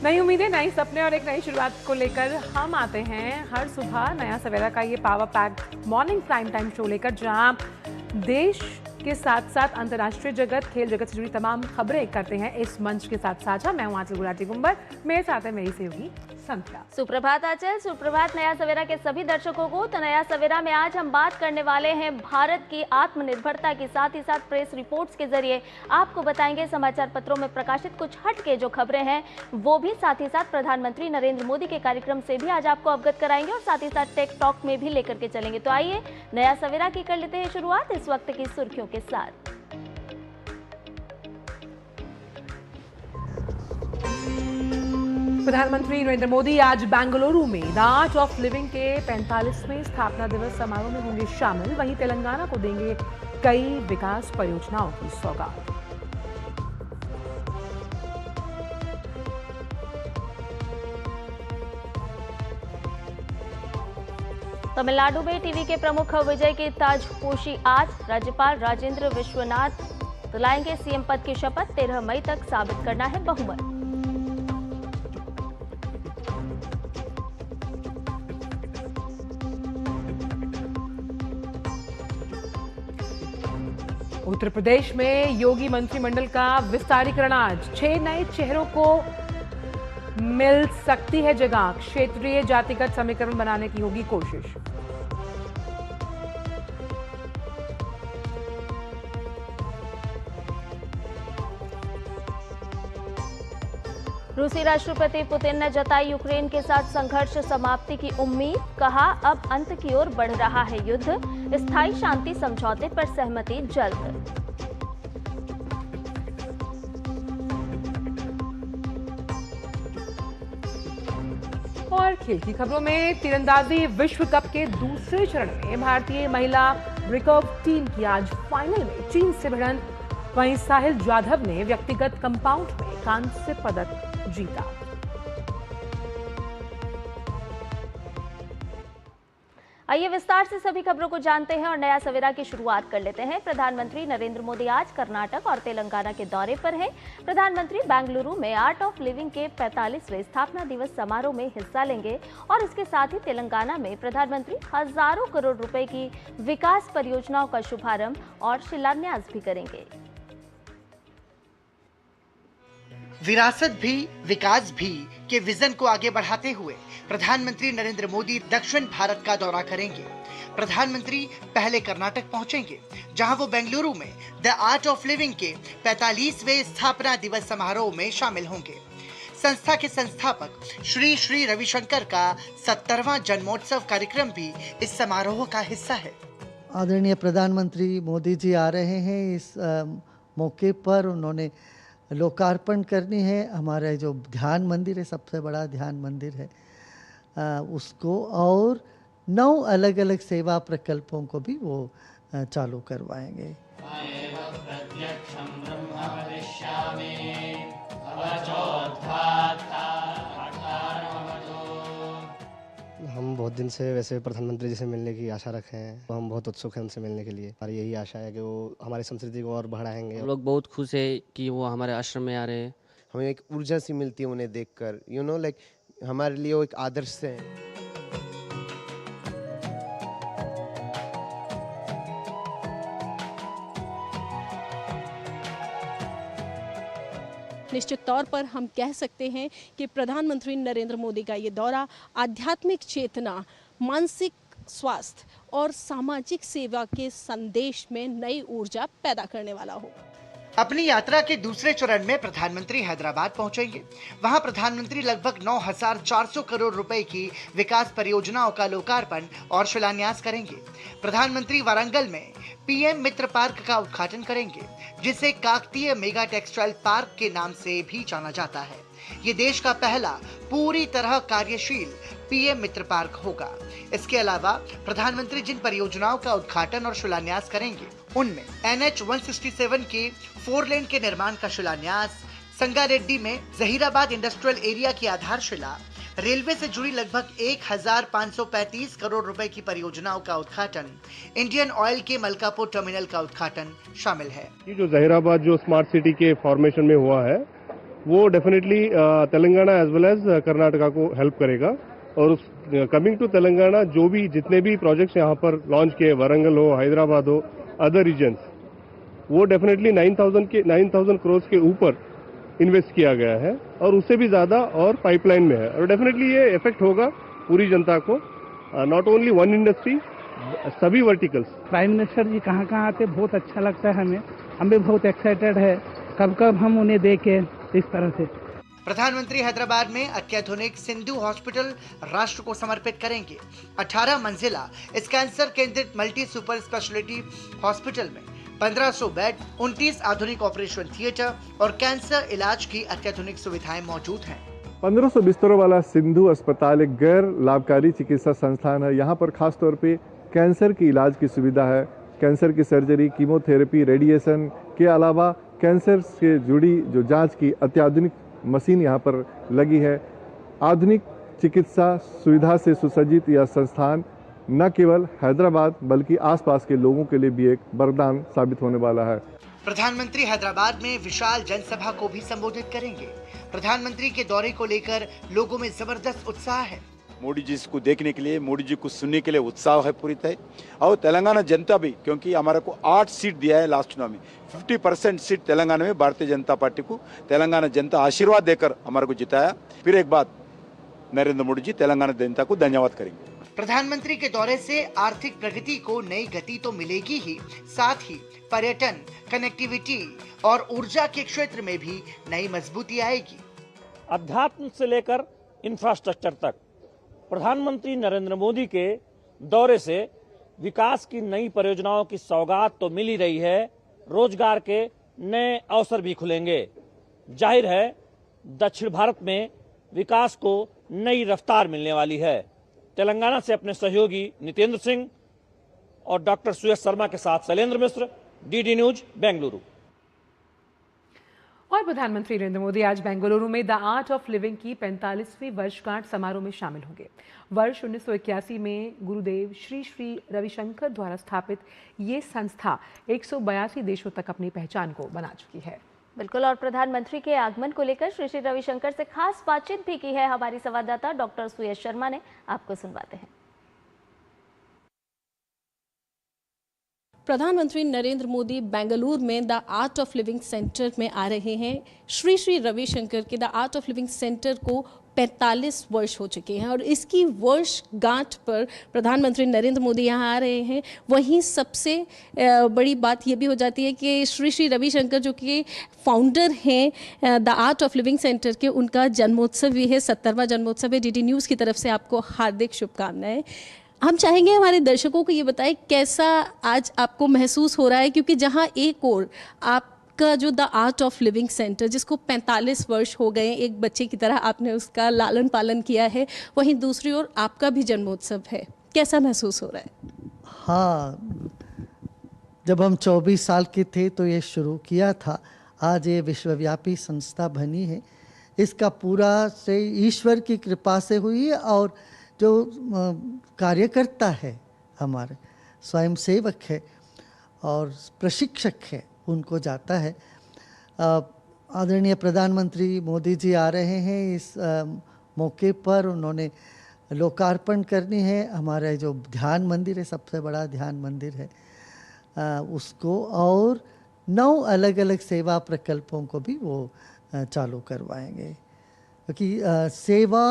नई उम्मीदें, नए सपने और एक नई शुरुआत को लेकर हम आते हैं हर सुबह नया सवेरा का ये power pack morning prime time show लेकर, जहां देश के साथ साथ अंतर्राष्ट्रीय जगत, खेल जगत से जुड़ी तमाम खबरें करते हैं इस मंच के साथ साझा। मैं हूं आंचल गुलाटी गुंबर, मेरे साथ है मेरी सहयोगी संध्या। सुप्रभात आंचल, सुप्रभात नया सवेरा के सभी दर्शकों को। तो नया सवेरा में आज हम बात करने वाले हैं भारत की आत्मनिर्भरता के साथ ही साथ प्रेस रिपोर्ट्स के जरिए आपको बताएंगे समाचार पत्रों में प्रकाशित कुछ हटके जो खबरें हैं वो भी, साथ ही साथ प्रधानमंत्री नरेंद्र मोदी के कार्यक्रम से भी आज आपको अवगत कराएंगे और साथ ही साथ टेक टॉक में भी लेकर के चलेंगे। तो आइए नया सवेरा की कर लेते हैं शुरुआत इस वक्त की सुर्खियों के साथ। प्रधानमंत्री नरेंद्र मोदी आज बेंगलुरु में द आर्ट ऑफ लिविंग के 45वें स्थापना दिवस समारोह में होंगे शामिल। वहीं तेलंगाना को देंगे कई विकास परियोजनाओं की सौगात। तमिलनाडु में टीवी के प्रमुख विजय की ताजपोशी आज। राज्यपाल राजेंद्र विश्वनाथ दिलाएंगे सीएम पद की शपथ। 13 मई तक साबित करना है बहुमत। उत्तर प्रदेश में योगी मंत्रिमंडल का विस्तारीकरण आज। 6 नए चेहरों को मिल सकती है जगह। क्षेत्रीय जातिगत समीकरण बनाने की होगी कोशिश। रूसी राष्ट्रपति पुतिन ने जताई यूक्रेन के साथ संघर्ष समाप्ति की उम्मीद। कहा अब अंत की ओर बढ़ रहा है युद्ध, स्थायी शांति समझौते पर सहमति जल्द। और खेल की खबरों में तीरंदाजी विश्व कप के दूसरे चरण में भारतीय महिला रिकर्व टीम की आज फाइनल में चीन से भिड़ंत। वहीं साहिल जाधव ने व्यक्तिगत कंपाउंड में कांस्य पदक जीता। आइए विस्तार से सभी खबरों को जानते हैं और नया सवेरा की शुरुआत कर लेते हैं। प्रधानमंत्री नरेंद्र मोदी आज कर्नाटक और तेलंगाना के दौरे पर हैं। प्रधानमंत्री बेंगलुरु में आर्ट ऑफ लिविंग के 45वें स्थापना दिवस समारोह में हिस्सा लेंगे और इसके साथ ही तेलंगाना में प्रधानमंत्री हजारों करोड़ रुपए की विकास परियोजनाओं का शुभारंभ और शिलान्यास भी करेंगे। विरासत भी विकास भी के विजन को आगे बढ़ाते हुए प्रधानमंत्री नरेंद्र मोदी दक्षिण भारत का दौरा करेंगे। प्रधानमंत्री पहले कर्नाटक पहुंचेंगे, जहां वो बेंगलुरु में द आर्ट ऑफ लिविंग के 45वें स्थापना दिवस समारोह में शामिल होंगे। संस्था के संस्थापक श्री श्री रविशंकर का 70वां जन्मोत्सव कार्यक्रम भी इस समारोह का हिस्सा है। आदरणीय प्रधानमंत्री मोदी जी आ रहे हैं। इस मौके पर उन्होंने लोकार्पण करनी है। हमारा जो ध्यान मंदिर है, सबसे बड़ा ध्यान मंदिर है, उसको, और 9 अलग अलग सेवा प्रकल्पों को भी वो चालू करवाएंगे। हम बहुत दिन से वैसे प्रधानमंत्री जी से मिलने की आशा रखे हैं, तो हम बहुत उत्सुक हैं उनसे मिलने के लिए। हमारी यही आशा है कि वो हमारी संस्कृति को और बढ़ाएंगे। हम लोग बहुत खुश है कि वो हमारे आश्रम में आ रहे हैं। हमें एक ऊर्जा सी मिलती है उन्हें देखकर, लाइक हमारे लिए वो एक आदर्श है। निश्चित तौर पर हम कह सकते हैं कि प्रधानमंत्री नरेंद्र मोदी का ये दौरा आध्यात्मिक चेतना, मानसिक स्वास्थ्य और सामाजिक सेवा के संदेश में नई ऊर्जा पैदा करने वाला होगा। अपनी यात्रा के दूसरे चरण में प्रधानमंत्री हैदराबाद पहुंचेंगे। वहां प्रधानमंत्री लगभग 9,400 करोड़ रुपए की विकास परियोजनाओं का लोकार्पण और शिलान्यास करेंगे। प्रधानमंत्री वारंगल में पीएम मित्र पार्क का उद्घाटन करेंगे, जिसे काकतीय मेगा टेक्सटाइल पार्क के नाम से भी जाना जाता है। ये देश का पहला पूरी तरह कार्यशील पीएम मित्र पार्क होगा। इसके अलावा प्रधानमंत्री जिन परियोजनाओं का उद्घाटन और शिलान्यास करेंगे, उनमें NH 167 के 4 लेन के निर्माण का शिलान्यास, संगारेड्डी में जहीराबाद इंडस्ट्रियल एरिया की आधारशिला, रेलवे से जुड़ी लगभग 1,535 करोड़ रुपए की परियोजनाओं का उद्घाटन, इंडियन ऑयल के मलकापुर टर्मिनल का उद्घाटन शामिल है। जो जहीराबाद जो स्मार्ट सिटी के फॉर्मेशन में हुआ है, वो definitely Telangana as well as Karnataka को हेल्प करेगा। और उस कमिंग टू तेलंगाना जो भी जितने भी प्रोजेक्ट्स यहाँ पर लॉन्च किए, वरंगल हो, हैदराबाद हो, अदर रीजन्स, वो डेफिनेटली 9,000 करोड़ के ऊपर इन्वेस्ट किया गया है और उससे भी ज़्यादा और पाइपलाइन में है। और डेफिनेटली ये इफेक्ट होगा पूरी जनता को, नॉट ओनली वन इंडस्ट्री, सभी वर्टिकल्स। प्राइम मिनिस्टर जी कहाँ कहाँ आते, बहुत अच्छा लगता है हमें। हम भी बहुत एक्साइटेड है, कब कब हम उन्हें देखें इस तरह से। प्रधानमंत्री हैदराबाद में अत्याधुनिक सिंधु हॉस्पिटल राष्ट्र को समर्पित करेंगे। 18 मंजिला इस कैंसर केंद्रित मल्टी सुपर स्पेशलिटी हॉस्पिटल में 1500 बेड, 29 आधुनिक ऑपरेशन थिएटर और कैंसर इलाज की अत्याधुनिक सुविधाएं मौजूद हैं। 1500 बिस्तरों वाला सिंधु अस्पताल एक गैर लाभकारी चिकित्सा संस्थान है। यहाँ पर खास तौर पे कैंसर की इलाज की सुविधा है। कैंसर की सर्जरी, कीमोथेरेपी, रेडिएशन के अलावा कैंसर से जुड़ी जो जांच की अत्याधुनिक मशीन यहाँ पर लगी है। आधुनिक चिकित्सा सुविधा से सुसज्जित यह संस्थान न केवल हैदराबाद बल्कि आसपास के लोगों के लिए भी एक वरदान साबित होने वाला है। प्रधानमंत्री हैदराबाद में विशाल जनसभा को भी संबोधित करेंगे। प्रधानमंत्री के दौरे को लेकर लोगों में जबरदस्त उत्साह है। मोदी जी को देखने के लिए, मोदी जी को सुनने के लिए उत्साह है पूरी तरह। और तेलंगाना जनता भी, क्योंकि हमारे को 8 सीट दिया है लास्ट चुनाव में, 50% सीट तेलंगाना में भारतीय जनता पार्टी को तेलंगाना जनता आशीर्वाद देकर हमारे को जिताया। फिर एक बात, नरेंद्र मोदी जी तेलंगाना जनता को धन्यवाद करेंगे। प्रधानमंत्री के दौरे से आर्थिक प्रगति को नई गति तो मिलेगी ही, साथ ही पर्यटन, कनेक्टिविटी और ऊर्जा के क्षेत्र में भी नई मजबूती आएगी। अध्यात्म से लेकर इंफ्रास्ट्रक्चर तक प्रधानमंत्री नरेंद्र मोदी के दौरे से विकास की नई परियोजनाओं की सौगात तो मिल ही रही है, रोजगार के नए अवसर भी खुलेंगे। जाहिर है दक्षिण भारत में विकास को नई रफ्तार मिलने वाली है। तेलंगाना से अपने सहयोगी नितेंद्र सिंह और डॉक्टर सुयश शर्मा के साथ शैलेंद्र मिश्र, डीडी न्यूज, बेंगलुरु। और प्रधानमंत्री नरेंद्र मोदी आज बेंगलुरु में द आर्ट ऑफ लिविंग की 45वीं वर्षगांठ समारोह में शामिल होंगे। वर्ष 1981 में गुरुदेव श्री श्री रविशंकर द्वारा स्थापित ये संस्था 182 देशों तक अपनी पहचान को बना चुकी है। बिल्कुल, और प्रधानमंत्री के आगमन को लेकर श्री श्री रविशंकर से खास बातचीत भी की है हमारी संवाददाता डॉक्टर सुयश शर्मा ने। आपको सुनवाते हैं। प्रधानमंत्री नरेंद्र मोदी बेंगलुरु में the art of living centre में आ रहे हैं। श्री श्री रविशंकर के the art of living centre को 45 वर्ष हो चुके हैं और इसकी वर्षगांठ पर प्रधानमंत्री नरेंद्र मोदी यहाँ आ रहे हैं। वहीं सबसे बड़ी बात ये भी हो जाती है कि श्री श्री रविशंकर जो कि फाउंडर हैं the art of living centre के, उनका जन्मोत्सव भी है, 70वां जन्मोत्सव है। डीडी न्यूज़ की तरफ से आपको हार्दिक शुभकामनाएं। हम चाहेंगे हमारे दर्शकों को ये बताएं कैसा आज आपको महसूस हो रहा है, क्योंकि जहाँ एक और आपका जो the art of living centre जिसको 45 वर्ष हो गए, एक बच्चे की तरह आपने उसका लालन पालन किया है, वहीं दूसरी ओर आपका भी जन्मोत्सव है, कैसा महसूस हो रहा है? हाँ, जब हम 24 साल के थे तो ये शुरू किया था। आज ये विश्वव्यापी संस्था बनी है। इसका पूरा से ईश्वर की कृपा से हुई है और जो कार्यकर्ता है, हमारे स्वयंसेवक है और प्रशिक्षक है, उनको जाता है। आदरणीय प्रधानमंत्री मोदी जी आ रहे हैं। इस मौके पर उन्होंने लोकार्पण करनी है। हमारा जो ध्यान मंदिर है, सबसे बड़ा ध्यान मंदिर है, उसको, और 9 अलग अलग सेवा प्रकल्पों को भी वो चालू करवाएंगे, क्योंकि सेवा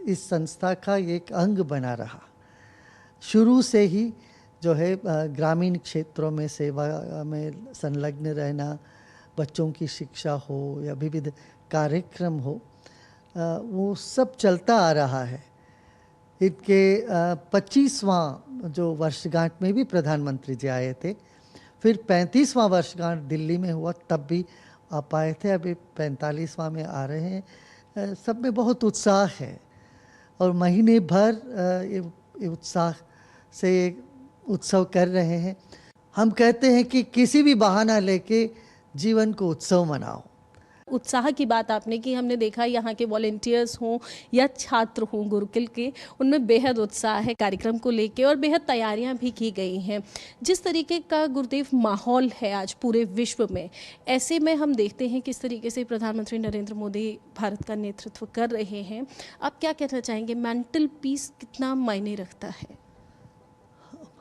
इस संस्था का एक अंग बना रहा। शुरू से ही जो है ग्रामीण क्षेत्रों में सेवा में संलग्न रहना, बच्चों की शिक्षा हो या विविध कार्यक्रम हो, वो सब चलता आ रहा है। इनके 25वां जो वर्षगांठ में भी प्रधानमंत्री जी आए थे, फिर 35वां वर्षगांठ दिल्ली में हुआ, तब भी आप आए थे। अभी 45वां में आ रहे हैं। सब में बहुत उत्साह है और महीने भर ये उत्साह से उत्सव कर रहे हैं। हम कहते हैं कि किसी भी बहाना लेके जीवन को उत्सव मनाओ। उत्साह की बात आपने की, हमने देखा यहाँ के वॉलेंटियर्स हों या छात्र हों गुरुकुल के, उनमें बेहद उत्साह है कार्यक्रम को लेके और बेहद तैयारियां भी की गई हैं। जिस तरीके का गुरुदेव माहौल है आज पूरे विश्व में, ऐसे में हम देखते हैं किस तरीके से प्रधानमंत्री नरेंद्र मोदी भारत का नेतृत्व कर रहे हैं। आप क्या कहना चाहेंगे, मेंटल पीस कितना मायने रखता है?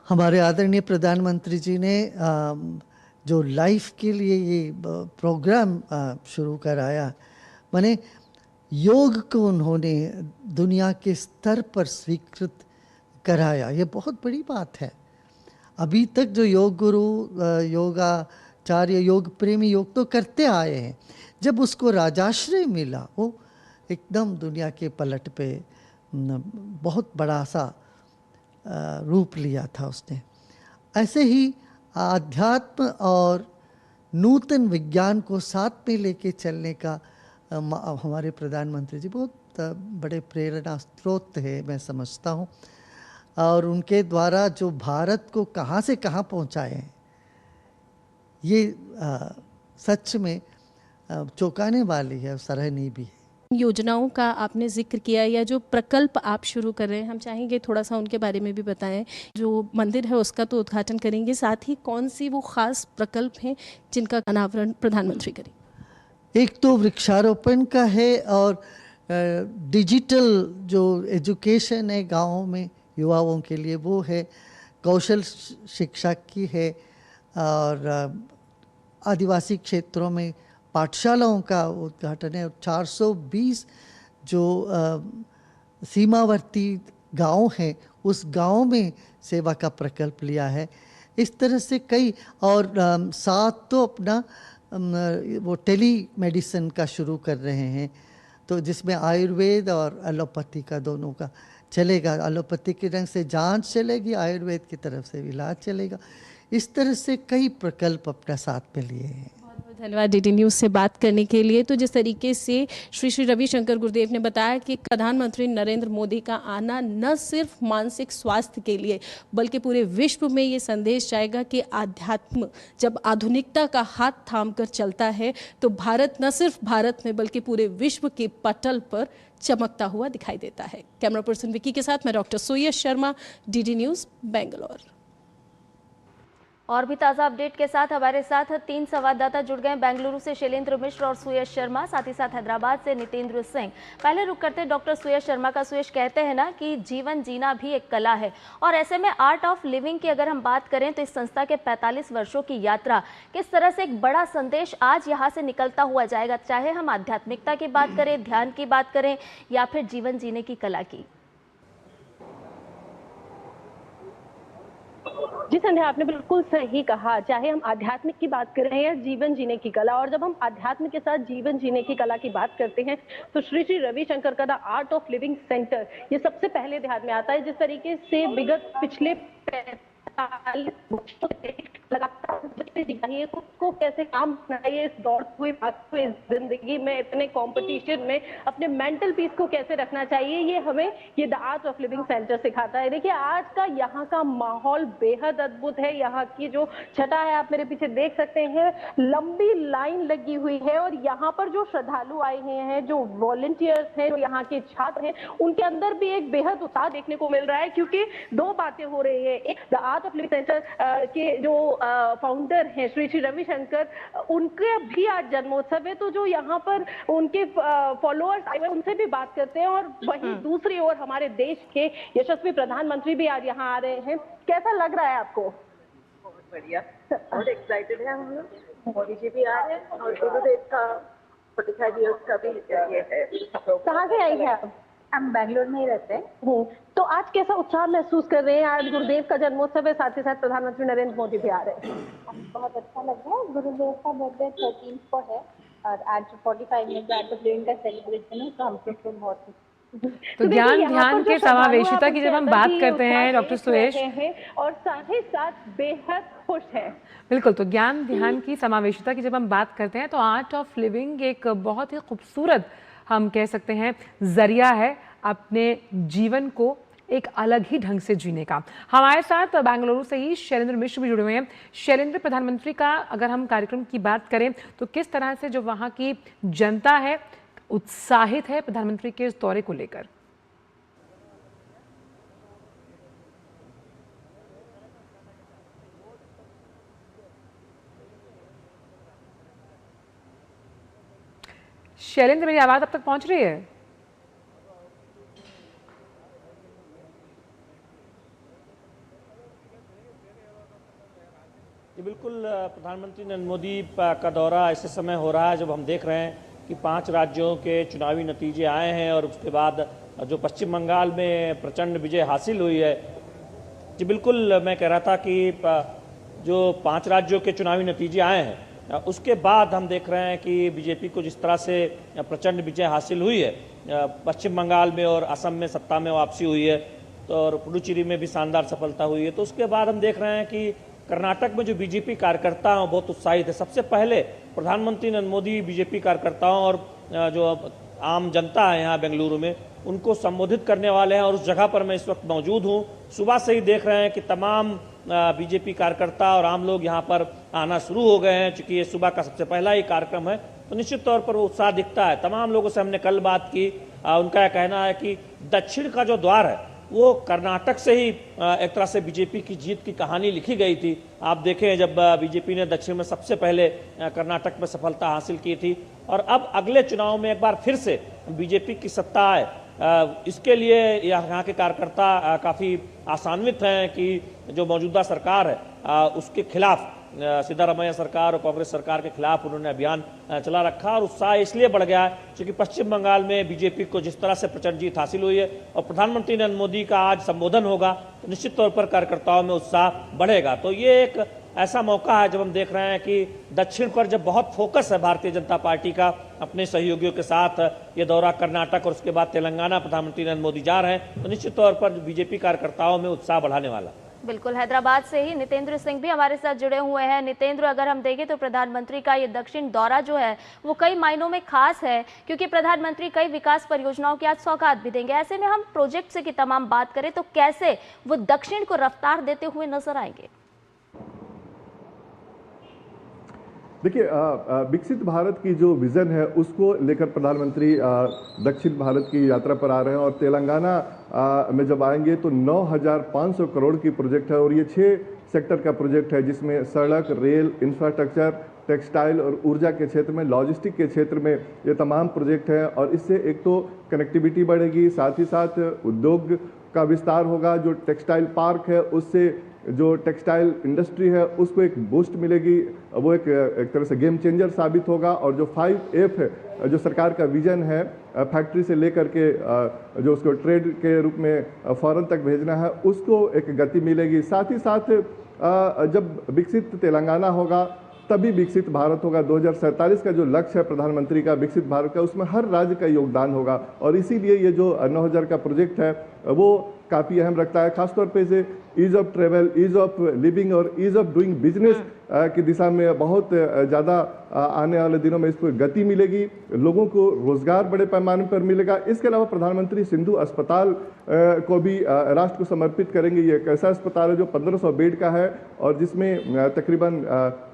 हमारे आदरणीय प्रधानमंत्री जी ने जो लाइफ के लिए ये प्रोग्राम शुरू कराया, माने योग को उन्होंने दुनिया के स्तर पर स्वीकृत कराया, ये बहुत बड़ी बात है। अभी तक जो योग गुरु, योगाचार्य, योग प्रेमी योग तो करते आए हैं, जब उसको राजाश्रय मिला वो एकदम दुनिया के पलट पे बहुत बड़ा सा रूप लिया था उसने। ऐसे ही आध्यात्म और नूतन विज्ञान को साथ में लेके चलने का हमारे प्रधानमंत्री जी बहुत बड़े प्रेरणा स्रोत है, मैं समझता हूँ। और उनके द्वारा जो भारत को कहाँ से कहाँ पहुँचाए हैं, ये सच में चौंकाने वाली है, सराहनीय भी है। योजनाओं का आपने जिक्र किया या जो प्रकल्प आप शुरू कर रहे हैं, हम चाहेंगे थोड़ा सा उनके बारे में भी बताएं। जो मंदिर है उसका तो उद्घाटन करेंगे, साथ ही कौन सी वो खास प्रकल्प हैं जिनका अनावरण प्रधानमंत्री करेंगे? एक तो वृक्षारोपण का है और डिजिटल जो एजुकेशन है गाँव में युवाओं के लिए वो है, कौशल शिक्षा की है, और आदिवासी क्षेत्रों में पाठशालाओं का उद्घाटन है। 420 जो सीमावर्ती गांव हैं उस गांव में सेवा का प्रकल्प लिया है। इस तरह से कई, और साथ तो अपना वो टेली मेडिसिन का शुरू कर रहे हैं, तो जिसमें आयुर्वेद और एलोपैथी का दोनों का चलेगा। एलोपैथी के रंग से जांच चलेगी, आयुर्वेद की तरफ से इलाज चलेगा। इस तरह से कई प्रकल्प अपना साथ में लिए हैं। धन्यवाद डीडी न्यूज़ से बात करने के लिए। तो जिस तरीके से श्री रविशंकर गुरुदेव ने बताया कि प्रधानमंत्री नरेंद्र मोदी का आना न सिर्फ मानसिक स्वास्थ्य के लिए बल्कि पूरे विश्व में ये संदेश जाएगा कि आध्यात्म जब आधुनिकता का हाथ थाम कर चलता है तो भारत न सिर्फ भारत में बल्कि पूरे विश्व के पटल पर चमकता हुआ दिखाई देता है। कैमरा पर्सन विकी के साथ मैं डॉक्टर सुयश शर्मा, डीडी न्यूज़, बेंगलोर। और भी ताज़ा अपडेट के साथ हमारे साथ 3 संवाददाता जुड़ गए। बेंगलुरु से शैलेंद्र मिश्र और सुयश शर्मा, साथ ही साथ हैदराबाद से नितेंद्र सिंह। पहले रुक करते डॉक्टर सुयश शर्मा का। सुयश, कहते हैं ना कि जीवन जीना भी एक कला है, और ऐसे में आर्ट ऑफ लिविंग की अगर हम बात करें तो इस संस्था के 45 वर्षों की यात्रा किस तरह से एक बड़ा संदेश आज यहाँ से निकलता हुआ जाएगा, चाहे हम आध्यात्मिकता की बात करें, ध्यान की बात करें या फिर जीवन जीने की कला की? जी संध्या, आपने बिल्कुल सही कहा। चाहे हम आध्यात्मिक की बात कर रहे हैं या जीवन जीने की कला, और जब हम आध्यात्म के साथ जीवन जीने की कला की बात करते हैं तो श्री रविशंकर का the art of living centre ये सबसे पहले ध्यान में आता है। जिस तरीके से विगत पिछले 45 वर्षों से लगातार चाहिए खुद को कैसे काम करना है, इस दौड़ते हुए भागते हुए जिंदगी में, इतने कंपटीशन में अपने मेंटल पीस को कैसे रखना चाहिए, ये हमें ये the art of living centre सिखाता है। देखिए आज का यहाँ का माहौल बेहद अद्भुत है। यहाँ की जो छटा है आप मेरे पीछे देख सकते हैं, लंबी लाइन लगी हुई है, और यहाँ पर जो श्रद्धालु आए हैं, जो वॉलंटियर्स हैं, जो यहाँ के छात्र हैं, उनके अंदर भी एक बेहद उत्साह देखने को मिल रहा है, क्योंकि 2 बातें हो रही है। एक, the art of living centre के जो फाउंडर हैं श्री रविशंकर, उनके भी आज जन्मोत्सव है, तो जो यहाँ पर उनके फॉलोअर्स आए हुए उनसे भी बात करते हैं। और वहीं दूसरी ओर हमारे देश के यशस्वी प्रधानमंत्री भी आज यहाँ आ रहे हैं। कैसा लग रहा है आपको? बहुत बढ़िया, बहुत एक्साइटेड है हम लोग। मोदी जी भी आ रहे हैं और गुरुदेव का 45 इयर्स का भी ये है। कहाँ से आई है आप? हम बेंगलोर में ही रहते हैं। तो आज कैसा उत्साह महसूस कर रहे हैं? आज गुरुदेव का जन्मोत्सव है, साथ ही साथ प्रधानमंत्री नरेंद्र मोदी भी आ रहे हैं। बहुत अच्छा लग रहा है। गुरुदेव का बर्थडे 13 को है और आज 45 मिनट आर्ट ऑफ लिविंग का सेलिब्रेशन है, तो हमको तो बहुत तो ज्ञान ध्यान के समावेशिता की जब हम बात करते हैं डॉक्टर सुयश, और साथ ही साथ बेहद खुश है। बिल्कुल, तो ज्ञान ध्यान की समावेशिता की जब हम बात करते हैं तो आर्ट ऑफ लिविंग एक बहुत ही खूबसूरत, हम कह सकते हैं, जरिया है अपने जीवन को एक अलग ही ढंग से जीने का। हमारे साथ बेंगलुरु से ही शैलेंद्र मिश्र भी जुड़े हुए हैं। शैलेंद्र, प्रधानमंत्री का अगर हम कार्यक्रम की बात करें तो किस तरह से जो वहाँ की जनता है उत्साहित है प्रधानमंत्री के इस दौरे को लेकर? शैलेंद्र, मेरी आवाज अब तक पहुंच रही है? जी बिल्कुल, प्रधानमंत्री नरेंद्र मोदी का दौरा ऐसे समय हो रहा है जब हम देख रहे हैं कि 5 राज्यों के चुनावी नतीजे आए हैं और उसके बाद जो पश्चिम बंगाल में प्रचंड विजय हासिल हुई है। जी बिल्कुल, मैं कह रहा था कि जो 5 राज्यों के चुनावी नतीजे आए हैं उसके बाद हम देख रहे हैं कि बीजेपी को जिस तरह से प्रचंड विजय हासिल हुई है, पश्चिम बंगाल में और असम में सत्ता में वापसी हुई है, तो और पुडुचेरी में भी शानदार सफलता हुई है। तो उसके बाद हम देख रहे हैं कि कर्नाटक में जो बीजेपी कार्यकर्ता हैं बहुत उत्साहित है। सबसे पहले प्रधानमंत्री नरेंद्र मोदी बीजेपी कार्यकर्ताओं और जो आम जनता है यहाँ बेंगलुरु में उनको संबोधित करने वाले हैं और उस जगह पर मैं इस वक्त मौजूद हूँ। सुबह से ही देख रहे हैं कि तमाम बीजेपी कार्यकर्ता और आम लोग यहाँ पर आना शुरू हो गए हैं। चूंकि ये सुबह का सबसे पहला ही कार्यक्रम है तो निश्चित तौर पर वो उत्साह दिखता है। तमाम लोगों से हमने कल बात की, उनका यह कहना है कि दक्षिण का जो द्वार है वो कर्नाटक से ही एक तरह से बीजेपी की जीत की कहानी लिखी गई थी। आप देखें जब बीजेपी ने दक्षिण में सबसे पहले कर्नाटक में सफलता हासिल की थी और अब अगले चुनाव में एक बार फिर से बीजेपी की सत्ता आए, इसके लिए यहाँ के कार्यकर्ता काफ़ी आशान्वित हैं कि जो मौजूदा सरकार है उसके खिलाफ सिद्धारमैया सरकार और कांग्रेस सरकार के खिलाफ उन्होंने अभियान चला रखा और उत्साह इसलिए बढ़ गया है क्योंकि पश्चिम बंगाल में बीजेपी को जिस तरह से प्रचंड जीत हासिल हुई है और प्रधानमंत्री नरेंद्र मोदी का आज संबोधन होगा तो निश्चित तौर पर कार्यकर्ताओं में उत्साह बढ़ेगा। तो ये एक ऐसा मौका है जब हम देख रहे हैं कि दक्षिण पर जब बहुत फोकस है भारतीय जनता पार्टी का अपने सहयोगियों के साथ ये दौरा कर्नाटक और उसके बाद तेलंगाना प्रधानमंत्री नरेंद्र मोदी जा रहे हैं तो निश्चित तौर पर बीजेपी कार्यकर्ताओं में उत्साह बढ़ाने वाला। बिल्कुल, हैदराबाद से ही नितेंद्र सिंह भी हमारे साथ जुड़े हुए हैं। नितेंद्र, अगर हम देखें तो प्रधानमंत्री का ये दक्षिण दौरा जो है वो कई मायनों में खास है क्योंकि प्रधानमंत्री कई विकास परियोजनाओं की आज सौगात भी देंगे। ऐसे में हम प्रोजेक्ट से की तमाम बात करें तो कैसे वो दक्षिण को रफ्तार देते हुए नजर आएंगे? देखिए, विकसित भारत की जो विज़न है उसको लेकर प्रधानमंत्री दक्षिण भारत की यात्रा पर आ रहे हैं और तेलंगाना में जब आएंगे तो 9,500 करोड़ की प्रोजेक्ट है और ये 6 सेक्टर का प्रोजेक्ट है जिसमें सड़क, रेल, इंफ्रास्ट्रक्चर, टेक्सटाइल और ऊर्जा के क्षेत्र में, लॉजिस्टिक के क्षेत्र में ये तमाम प्रोजेक्ट हैं और इससे एक तो कनेक्टिविटी बढ़ेगी, साथ ही साथ उद्योग का विस्तार होगा। जो टेक्सटाइल पार्क है उससे जो टेक्सटाइल इंडस्ट्री है उसको एक बूस्ट मिलेगी, वो एक तरह से गेम चेंजर साबित होगा। और जो 5F है जो सरकार का विजन है फैक्ट्री से लेकर के जो उसको ट्रेड के रूप में फॉरेन तक भेजना है उसको एक गति मिलेगी। साथ ही साथ जब विकसित तेलंगाना होगा तभी विकसित भारत होगा। 2047 का जो लक्ष्य है प्रधानमंत्री का विकसित भारत का उसमें हर राज्य का योगदान होगा और इसीलिए ये जो 9,000 का प्रोजेक्ट है वो काफ़ी अहम रखता है। खासतौर पे इसे ease of travel, ease of living और ईज ऑफ डूइंग बिजनेस की दिशा में बहुत ज़्यादा आने वाले दिनों में इसको गति मिलेगी, लोगों को रोजगार बड़े पैमाने पर मिलेगा। इसके अलावा प्रधानमंत्री सिंधु अस्पताल को भी राष्ट्र को समर्पित करेंगे। ये एक ऐसा अस्पताल है जो 1500 बेड का है और जिसमें तकरीबन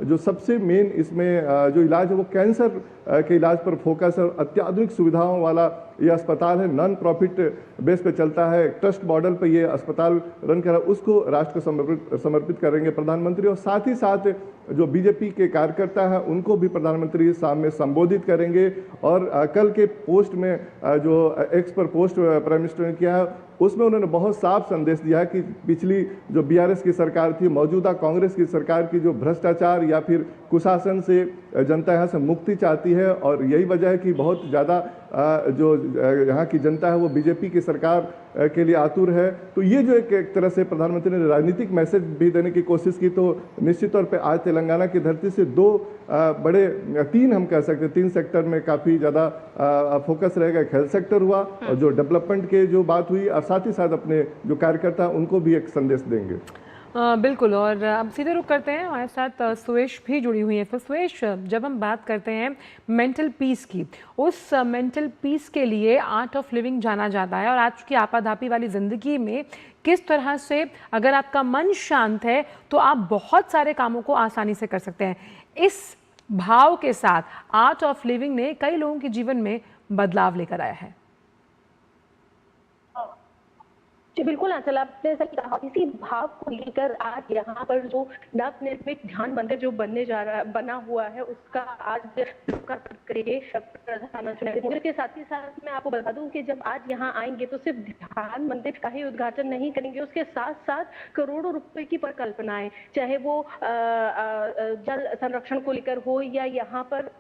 जो सबसे मेन इसमें जो इलाज है वो कैंसर के इलाज पर फोकस है। अत्याधुनिक सुविधाओं वाला ये अस्पताल है, नॉन प्रॉफिट बेस पे चलता है, ट्रस्ट मॉडल पे ये अस्पताल रन कर रहा है, उसको राष्ट्र को समर्पित करेंगे प्रधानमंत्री। और साथ ही साथ जो बीजेपी के कार्यकर्ता हैं उनको भी प्रधानमंत्री सामने संबोधित करेंगे। और कल के पोस्ट में जो एक्स पर पोस्ट प्राइम मिनिस्टर ने किया है उसमें उन्होंने बहुत साफ संदेश दिया है कि पिछली जो BRS की सरकार थी, मौजूदा कांग्रेस की सरकार की जो भ्रष्टाचार या फिर कुशासन से जनता यहाँ से मुक्ति चाहती है और यही वजह है कि बहुत ज़्यादा जो यहाँ की जनता है वो बीजेपी की सरकार के लिए आतुर है। तो ये जो एक तरह से प्रधानमंत्री ने राजनीतिक मैसेज भी देने की कोशिश की तो निश्चित तौर पे आज तेलंगाना की धरती से 3 हम कह सकते हैं 3 सेक्टर में काफ़ी ज़्यादा फोकस रहेगा। एक हेल्थ सेक्टर हुआ और जो डेवलपमेंट के जो बात हुई और साथ ही साथ अपने जो कार्यकर्ता उनको भी एक संदेश देंगे। बिल्कुल। और अब सीधे रुख करते हैं, हमारे साथ सुवेश भी जुड़ी हुई हैं। तो सुवेश, जब हम बात करते हैं मेंटल पीस की, उस मेंटल पीस के लिए आर्ट ऑफ लिविंग जाना जाता है, और आज की आपाधापी वाली ज़िंदगी में किस तरह से अगर आपका मन शांत है तो आप बहुत सारे कामों को आसानी से कर सकते हैं। इस भाव के साथ आर्ट ऑफ लिविंग ने कई लोगों के जीवन में बदलाव लेकर आया है। जी बिल्कुल आंचल, आपने सही कहा। इसी भाव को लेकर आज यहाँ पर जो नवनिर्मित ध्यान मंदिर जो बना हुआ है, उसका आज लोकार्पण करेंगे प्रधानमंत्री नरेंद्र मोदी के। साथ ही साथ मैं आपको बता दूं कि जब आज यहाँ आएंगे तो सिर्फ ध्यान मंदिर का ही उद्घाटन नहीं करेंगे, उसके साथ साथ करोड़ों रुपए की परिकल्पनाएं, चाहे वो जल संरक्षण को लेकर हो या यहाँ पर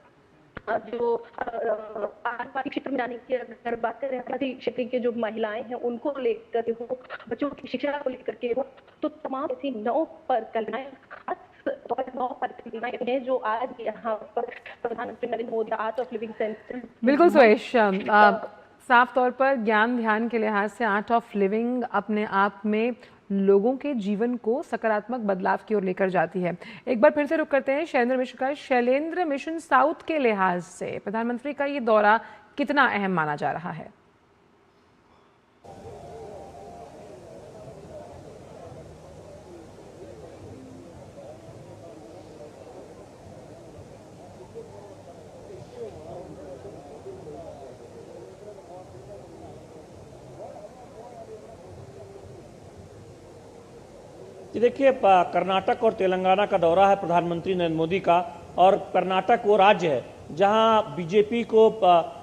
जो आदिवासी क्षेत्र में जाने की अगर बात करें, आदिवासी क्षेत्र के जो महिलाएं हैं उनको लेकर के हो, बच्चों की शिक्षा को लेकर के हो, तो तमाम ऐसी 9 परिकल्पनाएं, खास तौर पर 9 परिकल्पनाएं हैं जो आज यहाँ पर प्रधानमंत्री Narendra Modi art of living centre. बिल्कुल सुरेश, साफ तौर पर ज्ञान ध्यान के लिहाज से आर्ट ऑफ लिविंग अपने आप में लोगों के जीवन को सकारात्मक बदलाव की ओर लेकर जाती है। एक बार फिर से रुक करते हैं शैलेंद्र मिश्र का। शैलेंद्र, मिशन साउथ के लिहाज से प्रधानमंत्री का ये दौरा कितना अहम माना जा रहा है? देखिए, कर्नाटक और तेलंगाना का दौरा है प्रधानमंत्री नरेंद्र मोदी का, और कर्नाटक वो राज्य है जहां बीजेपी को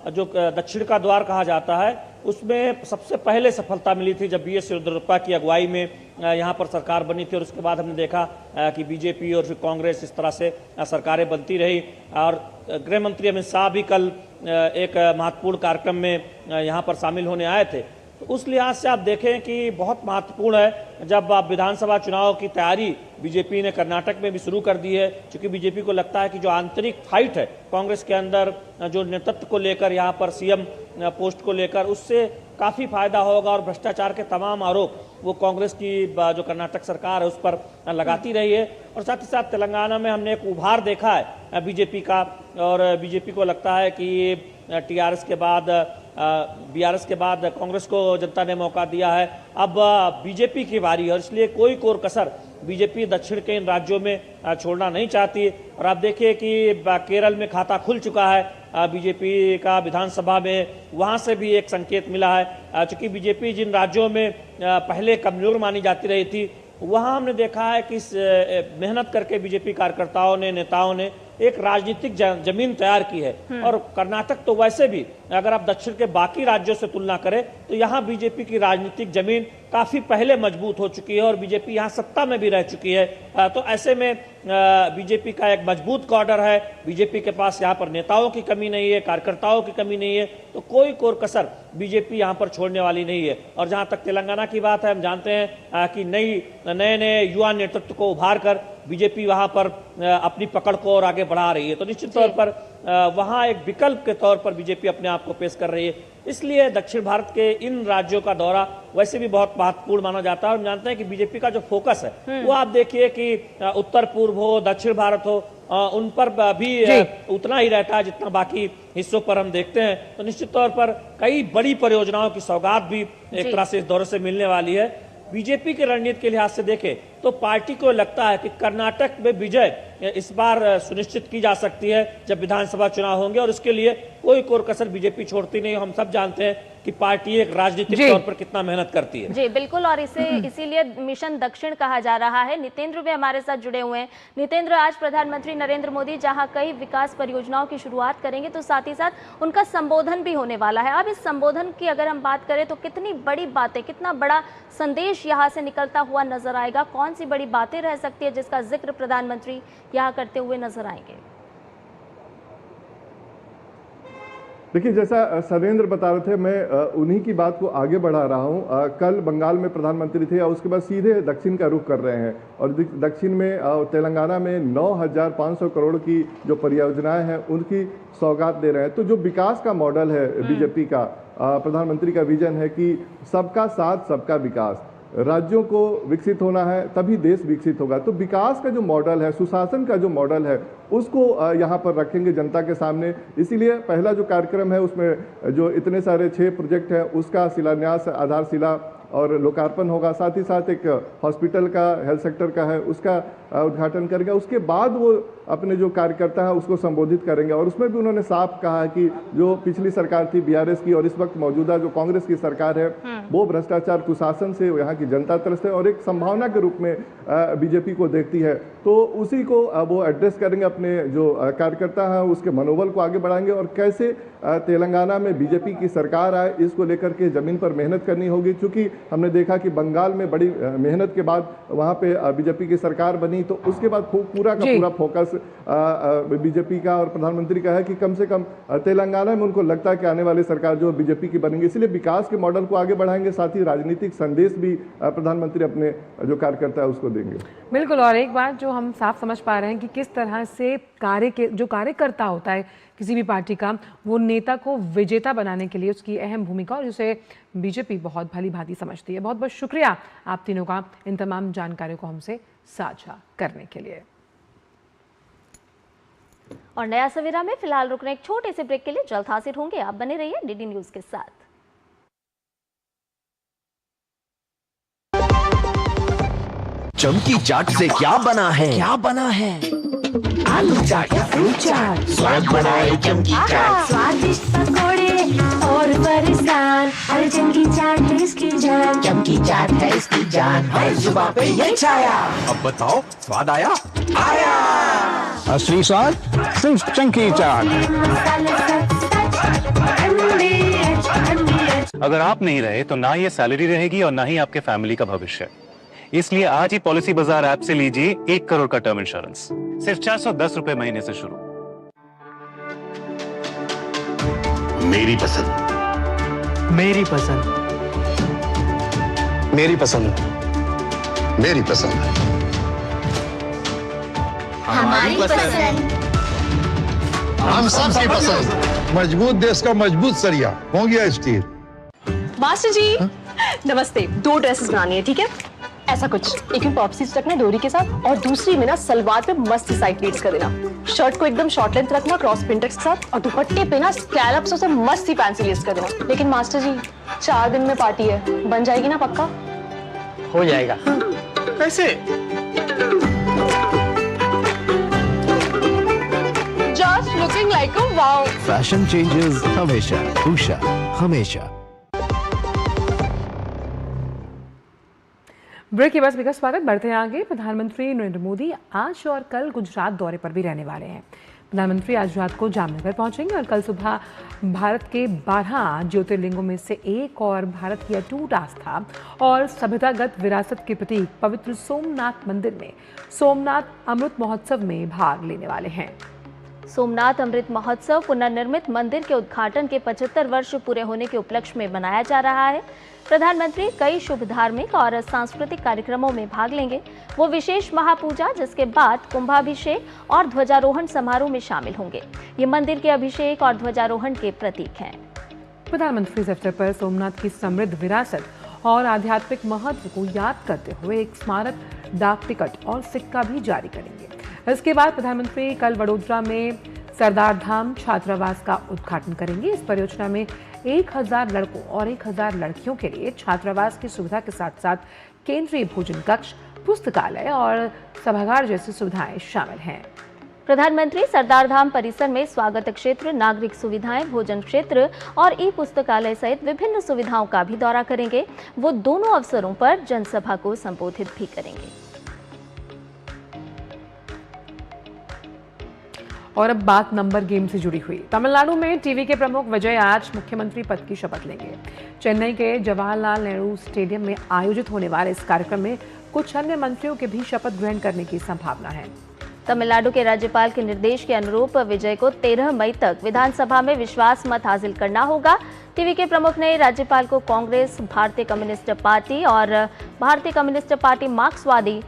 जो दक्षिण का द्वार कहा जाता है, उसमें सबसे पहले सफलता मिली थी जब BS येदियुरप्पा की अगुवाई में यहां पर सरकार बनी थी। और उसके बाद हमने देखा कि बीजेपी और फिर कांग्रेस, इस तरह से सरकारें बनती रही। और गृह मंत्री अमित शाह भी कल एक महत्वपूर्ण कार्यक्रम में यहाँ पर शामिल होने आए थे। तो उस लिहाज से आप देखें कि बहुत महत्वपूर्ण है जब आप विधानसभा चुनाव की तैयारी बीजेपी ने कर्नाटक में भी शुरू कर दी है, क्योंकि बीजेपी को लगता है कि जो आंतरिक फाइट है कांग्रेस के अंदर, जो नेतृत्व को लेकर, यहाँ पर CM पोस्ट को लेकर, उससे काफ़ी फायदा होगा। और भ्रष्टाचार के तमाम आरोप वो कांग्रेस की जो कर्नाटक सरकार है उस पर लगाती रही है। और साथ ही साथ तेलंगाना में हमने एक उभार देखा है बीजेपी का, और बीजेपी को लगता है कि TRS के बाद, BRS के बाद कांग्रेस को जनता ने मौका दिया है, अब बीजेपी की बारी है। और इसलिए कोई कोर कसर बीजेपी दक्षिण के इन राज्यों में छोड़ना नहीं चाहती। और आप देखिए कि केरल में खाता खुल चुका है बीजेपी का विधानसभा में, वहां से भी एक संकेत मिला है। चूंकि बीजेपी जिन राज्यों में पहले कमजोर मानी जाती रही थी, वहां हमने देखा है कि मेहनत करके बीजेपी कार्यकर्ताओं ने, नेताओं ने एक राजनीतिक जमीन तैयार की है। और कर्नाटक तो वैसे भी अगर आप दक्षिण के बाकी राज्यों से तुलना करें तो यहाँ बीजेपी की राजनीतिक जमीन काफी पहले मजबूत हो चुकी है, और बीजेपी यहाँ सत्ता में भी रह चुकी है। तो ऐसे में बीजेपी का एक मजबूत कॉडर है, बीजेपी के पास यहाँ पर नेताओं की कमी नहीं है, कार्यकर्ताओं की कमी नहीं है, तो कोई कोर कसर बीजेपी यहाँ पर छोड़ने वाली नहीं है। और जहाँ तक तेलंगाना की बात है, हम जानते हैं कि नए युवा नेतृत्व को उभार कर बीजेपी वहां पर अपनी पकड़ को और आगे बढ़ा रही है। तो निश्चित तौर पर वहां एक विकल्प के तौर पर बीजेपी अपने आप को पेश कर रही है। इसलिए दक्षिण भारत के इन राज्यों का दौरा वैसे भी बहुत महत्वपूर्ण माना जाता है। और हम जानते हैं कि बीजेपी का जो फोकस है वो आप देखिए कि उत्तर पूर्व हो, दक्षिण भारत हो, उन पर भी उतना ही रहता है जितना बाकी हिस्सों पर हम देखते हैं। तो निश्चित तौर पर कई बड़ी परियोजनाओं की सौगात भी एक तरह से इस दौरे से मिलने वाली है। बीजेपी के रणनीति के लिहाज से देखें तो पार्टी को लगता है कि कर्नाटक में विजय इस बार सुनिश्चित की जा सकती है जब विधानसभा चुनाव होंगे, और इसके लिए कोई कोर कसर बीजेपी छोड़ती नहीं। हम सब जानते हैं कि पार्टी एक राजनीतिक तौर पर कितना मेहनत करती है। जी बिल्कुल, और इसीलिए मिशन दक्षिण कहा जा रहा है। नितेंद्र भी हमारे साथ जुड़े हुए हैं। नितेंद्र, आज प्रधानमंत्री नरेंद्र मोदी जहां कई विकास परियोजनाओं की शुरुआत करेंगे, तो साथ ही साथ उनका संबोधन भी होने वाला है। अब इस संबोधन की अगर हम बात करें तो कितनी बड़ी बातें, कितना बड़ा संदेश यहाँ से निकलता हुआ नजर आएगा? कौन सी बड़ी बातें रह सकती है जिसका जिक्र प्रधानमंत्री यहाँ करते हुए नजर आएंगे? देखिए, जैसा शैलेंद्र बता रहे थे, मैं उन्हीं की बात को आगे बढ़ा रहा हूं। कल बंगाल में प्रधानमंत्री थे और उसके बाद सीधे दक्षिण का रुख कर रहे हैं, और दक्षिण में तेलंगाना में 9,500 करोड़ की जो परियोजनाएं हैं उनकी सौगात दे रहे हैं। तो जो विकास का मॉडल है बीजेपी का, प्रधानमंत्री का विजन है कि सबका साथ सबका विकास, राज्यों को विकसित होना है, तभी देश विकसित होगा। तो विकास का जो मॉडल है, सुशासन का जो मॉडल है, उसको यहाँ पर रखेंगे जनता के सामने। इसीलिए पहला जो कार्यक्रम है उसमें जो इतने सारे 6 प्रोजेक्ट हैं उसका शिलान्यास, आधारशिला और लोकार्पण होगा। साथ ही साथ एक हॉस्पिटल का, हेल्थ सेक्टर का है, उसका उद्घाटन करेंगे। उसके बाद वो अपने जो कार्यकर्ता है उसको संबोधित करेंगे। और उसमें भी उन्होंने साफ कहा कि जो पिछली सरकार थी बीआरएस की और इस वक्त मौजूदा जो कांग्रेस की सरकार है वो भ्रष्टाचार, कुशासन से यहाँ की जनता तरस है और एक संभावना के रूप में बीजेपी को देखती है। तो उसी को वो एड्रेस करेंगे, अपने जो कार्यकर्ता हैं उसके मनोबल को आगे बढ़ाएंगे और कैसे तेलंगाना में बीजेपी की सरकार आए इसको लेकर के ज़मीन पर मेहनत करनी होगी। क्योंकि हमने देखा कि बंगाल में बड़ी मेहनत के बाद वहाँ पे बीजेपी की सरकार बनी, तो उसके बाद पूरा का पूरा फोकस बीजेपी का और प्रधानमंत्री का है कि कम से कम तेलंगाना में उनको लगता है कि आने वाली सरकार जो बीजेपी की बनेगी। इसलिए विकास के मॉडल को आगे बढ़ाएंगे, साथ ही राजनीतिक संदेश भी प्रधानमंत्री अपने जो कार्यकर्ता है उसको देंगे। बिल्कुल। और एक बात जो हम साफ समझ पा रहे हैं कि किस तरह से जो कार्यकर्ता होता है किसी भी पार्टी का, वो नेता को विजेता बनाने के लिए उसकी अहम भूमिका, और जिसे बीजेपी बहुत भली भांति समझती है। बहुत बहुत शुक्रिया आप तीनों का इन तमाम जानकारियों को हमसे साझा करने के लिए। और नया सवेरा में फिलहाल रुकने एक छोटे से ब्रेक के लिए जल्द हाजिर होंगे। आप बने रहिए डीडी न्यूज के साथ। चमकी चाट से क्या बना है? आलू चाट या फ्रूट चाट, स्वाद बनाए चमकी चाट। स्वादिष्ट पकोड़े और बरसान, हर चमकी चाट है इसकी जान। चमकी चाट है इसकी जान, हर जुबान पे ये छाया। अब बताओ स्वाद आया? असली स्वाद सिर्फ चमकी चाट। अगर आप नहीं रहे तो ना ये सैलरी रहेगी और ना ही आपके फैमिली का भविष्य। इसलिए आज ही पॉलिसी बाजार ऐप से लीजिए 1 करोड़ का टर्म इंश्योरेंस, सिर्फ 410 रुपए महीने से शुरू। मेरी पसंद, मेरी पसंद, मेरी पसंद, मेरी पसंद, हमारी पसंद, हम सबकी पसंद। मजबूत देश का मजबूत सरिया हो गया स्टील। मास्टर जी नमस्ते, 2 ड्रेसेस बनानी है, ठीक है? ऐसा कुछ, एक में पॉप स्लीव्स रखना है डोरी के साथ और दूसरी में ना सलवार पे मस्त साइड प्लीट्स कर देना। शर्ट को एकदम शॉर्ट लेंथ रखना क्रॉस प्रिंटेक्स के साथ और दुपट्टे पे ना स्कैलप्स से मस्त ही फैंसी लेस कर देना। लेकिन मास्टर जी 4 दिन में पार्टी है, बन जाएगी ना पक्का? हो जाएगा। कैसे? Just looking like a wow. Fashion changes हमेशा, उषा हमेशा। ब्रेक के बाद स्पीकर स्वागत। बढ़ते हैं आगे। प्रधानमंत्री नरेंद्र मोदी आज और कल गुजरात दौरे पर भी रहने वाले हैं। प्रधानमंत्री आज रात को जामनगर पहुंचेंगे और कल सुबह भारत के 12 ज्योतिर्लिंगों में से एक और भारत की अटूट आस्था और सभ्यतागत विरासत के प्रतीक पवित्र सोमनाथ मंदिर में सोमनाथ अमृत महोत्सव में भाग लेने वाले हैं। सोमनाथ अमृत महोत्सव पुनर्निर्मित मंदिर के उद्घाटन के 75 वर्ष पूरे होने के उपलक्ष्य में मनाया जा रहा है। प्रधानमंत्री कई शुभ धार्मिक और सांस्कृतिक कार्यक्रमों में भाग लेंगे। वो विशेष महापूजा, जिसके बाद कुंभाभिषेक और ध्वजारोहण समारोह में शामिल होंगे। ये मंदिर के अभिषेक और ध्वजारोहण के प्रतीक हैं। प्रधानमंत्री इस अवसर पर सोमनाथ की समृद्ध विरासत और आध्यात्मिक महत्व को याद करते हुए एक स्मारक डाक टिकट और सिक्का भी जारी करेंगे। इसके बाद प्रधानमंत्री कल वडोदरा में सरदार धाम छात्रावास का उद्घाटन करेंगे। इस परियोजना में 1000 लड़कों और 1000 लड़कियों के लिए छात्रावास की सुविधा के साथ साथ केंद्रीय भोजन कक्ष, पुस्तकालय और सभागार जैसी सुविधाएं शामिल हैं। प्रधानमंत्री सरदार धाम परिसर में स्वागत क्षेत्र, नागरिक सुविधाएं, भोजन क्षेत्र और ई पुस्तकालय सहित विभिन्न सुविधाओं का भी दौरा करेंगे। वो दोनों अवसरों पर जनसभा को संबोधित भी करेंगे। और अब बात नंबर गेम से जुड़ी हुई। तमिलनाडु में टीवी के प्रमुख विजय आज मुख्यमंत्री पद की शपथ लेंगे। चेन्नई के जवाहरलाल नेहरू स्टेडियम में आयोजित होने वाले इस कार्यक्रम में कुछ अन्य मंत्रियों के भी शपथ ग्रहण करने की संभावना है। तमिलनाडु के राज्यपाल के निर्देश के अनुरूप विजय को 13 मई तक विधानसभा में विश्वास मत हासिल करना होगा। टीवी के प्रमुख ने राज्यपाल को कांग्रेस, भारतीय कम्युनिस्ट पार्टी और भारतीय कम्युनिस्ट पार्टी मार्क्सवादी,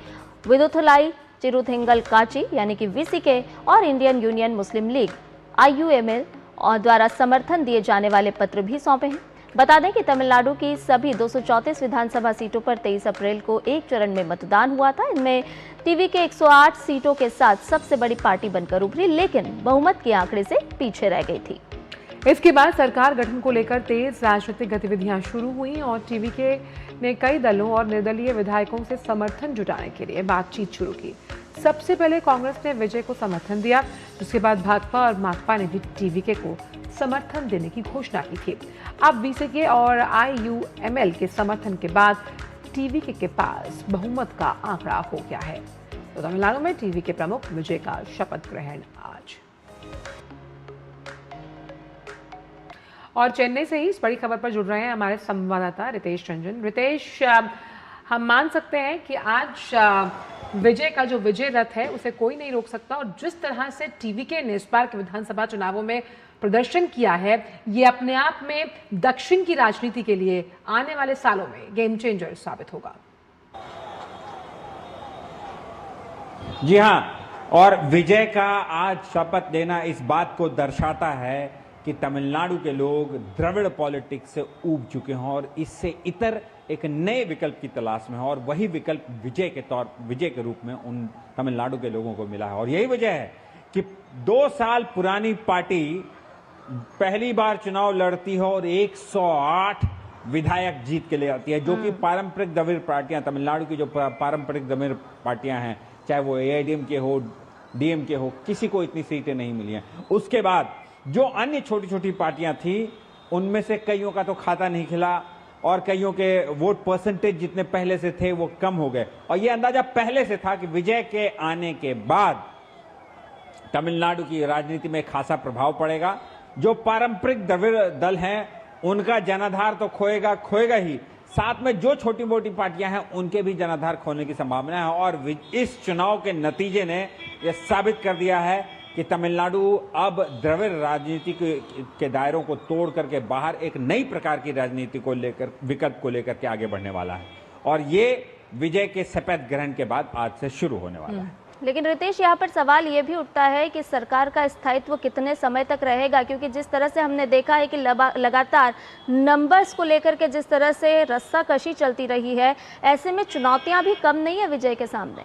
विदुथलाई चिरुथिंगल काची यानी कि वीसीके और इंडियन यूनियन मुस्लिम लीग IUML और द्वारा समर्थन दिए जाने वाले पत्र भी सौंपे हैं। बता दें कि तमिलनाडु की सभी 234 विधानसभा सीटों पर 23 अप्रैल को एक चरण में मतदान हुआ था। इनमें टीवी के 108 सीटों के साथ सबसे बड़ी पार्टी बनकर उभरी, लेकिन बहुमत के आंकड़े से पीछे रह गई थी। इसके बाद सरकार गठन को लेकर तेज राजनीतिक गतिविधियां शुरू हुई और टीवी के ने कई दलों और निर्दलीय विधायकों से समर्थन जुटाने के लिए बातचीत शुरू की। सबसे पहले कांग्रेस ने विजय को समर्थन दिया, जिसके बाद भाजपा और माकपा ने भी टीवीके को समर्थन देने की घोषणा की थी। अब वीसीके और आईयूएमएल के समर्थन के बाद टीवीके के पास बहुमत का आंकड़ा हो गया है। तो तमिलनाडु में टीवीके प्रमुख विजय का शपथ ग्रहण आज। और चेन्नई से ही इस बड़ी खबर पर जुड़ रहे हैं हमारे संवाददाता रितेश रंजन। रितेश, हम मान सकते हैं कि आज विजय का जो विजय रथ है उसे कोई नहीं रोक सकता, और जिस तरह से टीवीके ने इस बार के विधानसभा चुनावों में प्रदर्शन किया है, ये अपने आप में दक्षिण की राजनीति के लिए आने वाले सालों में गेम चेंजर साबित होगा। जी हां, और विजय का आज शपथ लेना इस बात को दर्शाता है कि तमिलनाडु के लोग द्रविड़ पॉलिटिक्स से ऊब चुके हैं और इससे इतर एक नए विकल्प की तलाश में है, और वही विकल्प विजय के रूप में उन तमिलनाडु के लोगों को मिला है। और यही वजह है कि 2 साल पुरानी पार्टी पहली बार चुनाव लड़ती है और 108 विधायक जीत के ले आती है, जो कि पारंपरिक द्रविड़ पार्टियां, तमिलनाडु की जो पारंपरिक द्रविड़ पार्टियां हैं, चाहे वो एआईएडीएमके हो, डीएमके हो, किसी को इतनी सीटें नहीं मिली हैं। उसके बाद जो अन्य छोटी छोटी पार्टियां थी, उनमें से कईयों का तो खाता नहीं खिला और कईयों के वोट परसेंटेज जितने पहले से थे वो कम हो गए। और यह अंदाजा पहले से था कि विजय के आने के बाद तमिलनाडु की राजनीति में खासा प्रभाव पड़ेगा। जो पारंपरिक द्रविड़ दल हैं उनका जनाधार तो खोएगा ही, साथ में जो छोटी मोटी पार्टियां हैं उनके भी जनाधार खोने की संभावना है। और इस चुनाव के नतीजे ने यह साबित कर दिया है कि तमिलनाडु अब द्रविड़ राजनीति के दायरों को तोड़ करके बाहर एक नई प्रकार की राजनीति को लेकर, विकल्प को लेकर के आगे बढ़ने वाला है, और ये विजय के शपथ ग्रहण के बाद आज से शुरू होने वाला है। लेकिन रितेश, यहाँ पर सवाल ये भी उठता है कि सरकार का स्थायित्व कितने समय तक रहेगा, क्योंकि जिस तरह से हमने देखा है कि लगातार नंबर्स को लेकर के जिस तरह से रस्साकशी चलती रही है, ऐसे में चुनौतियां भी कम नहीं है विजय के सामने।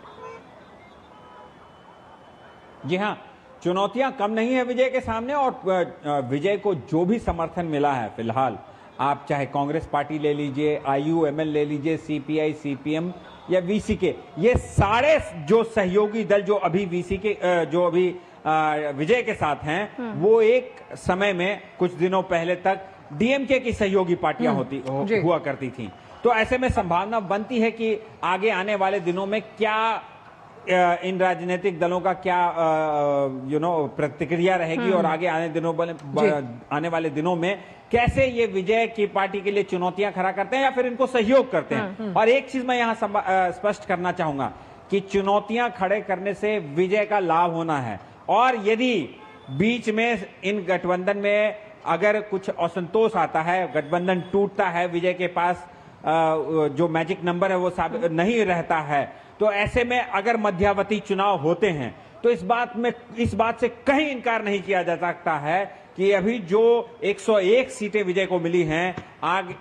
जी हाँ, चुनौतियां कम नहीं है विजय के सामने, और विजय को जो भी समर्थन मिला है फिलहाल, आप चाहे कांग्रेस पार्टी ले लीजिए, आईयूएमएल ले लीजिए, सीपीआई, सीपीएम या वीसीके, ये सारे जो सहयोगी दल जो अभी जो अभी विजय के साथ हैं, वो एक समय में कुछ दिनों पहले तक डीएमके की सहयोगी पार्टियां हुआ करती थी। तो ऐसे में संभावना बनती है कि आगे आने वाले दिनों में क्या इन राजनीतिक दलों का क्या प्रतिक्रिया रहेगी, और आगे आने वाले दिनों में कैसे ये विजय की पार्टी के लिए चुनौतियां खड़ा करते हैं या फिर इनको सहयोग करते हैं। और एक चीज मैं यहां स्पष्ट करना चाहूंगा कि चुनौतियां खड़े करने से विजय का लाभ होना है, और यदि बीच में इन गठबंधन में अगर कुछ असंतोष आता है, गठबंधन टूटता है, विजय के पास जो मैजिक नंबर है वो नहीं रहता है, तो ऐसे में अगर मध्यावधि चुनाव होते हैं तो इस बात से कहीं इनकार नहीं किया जा सकता है कि अभी जो 101 सीटें विजय को मिली हैं,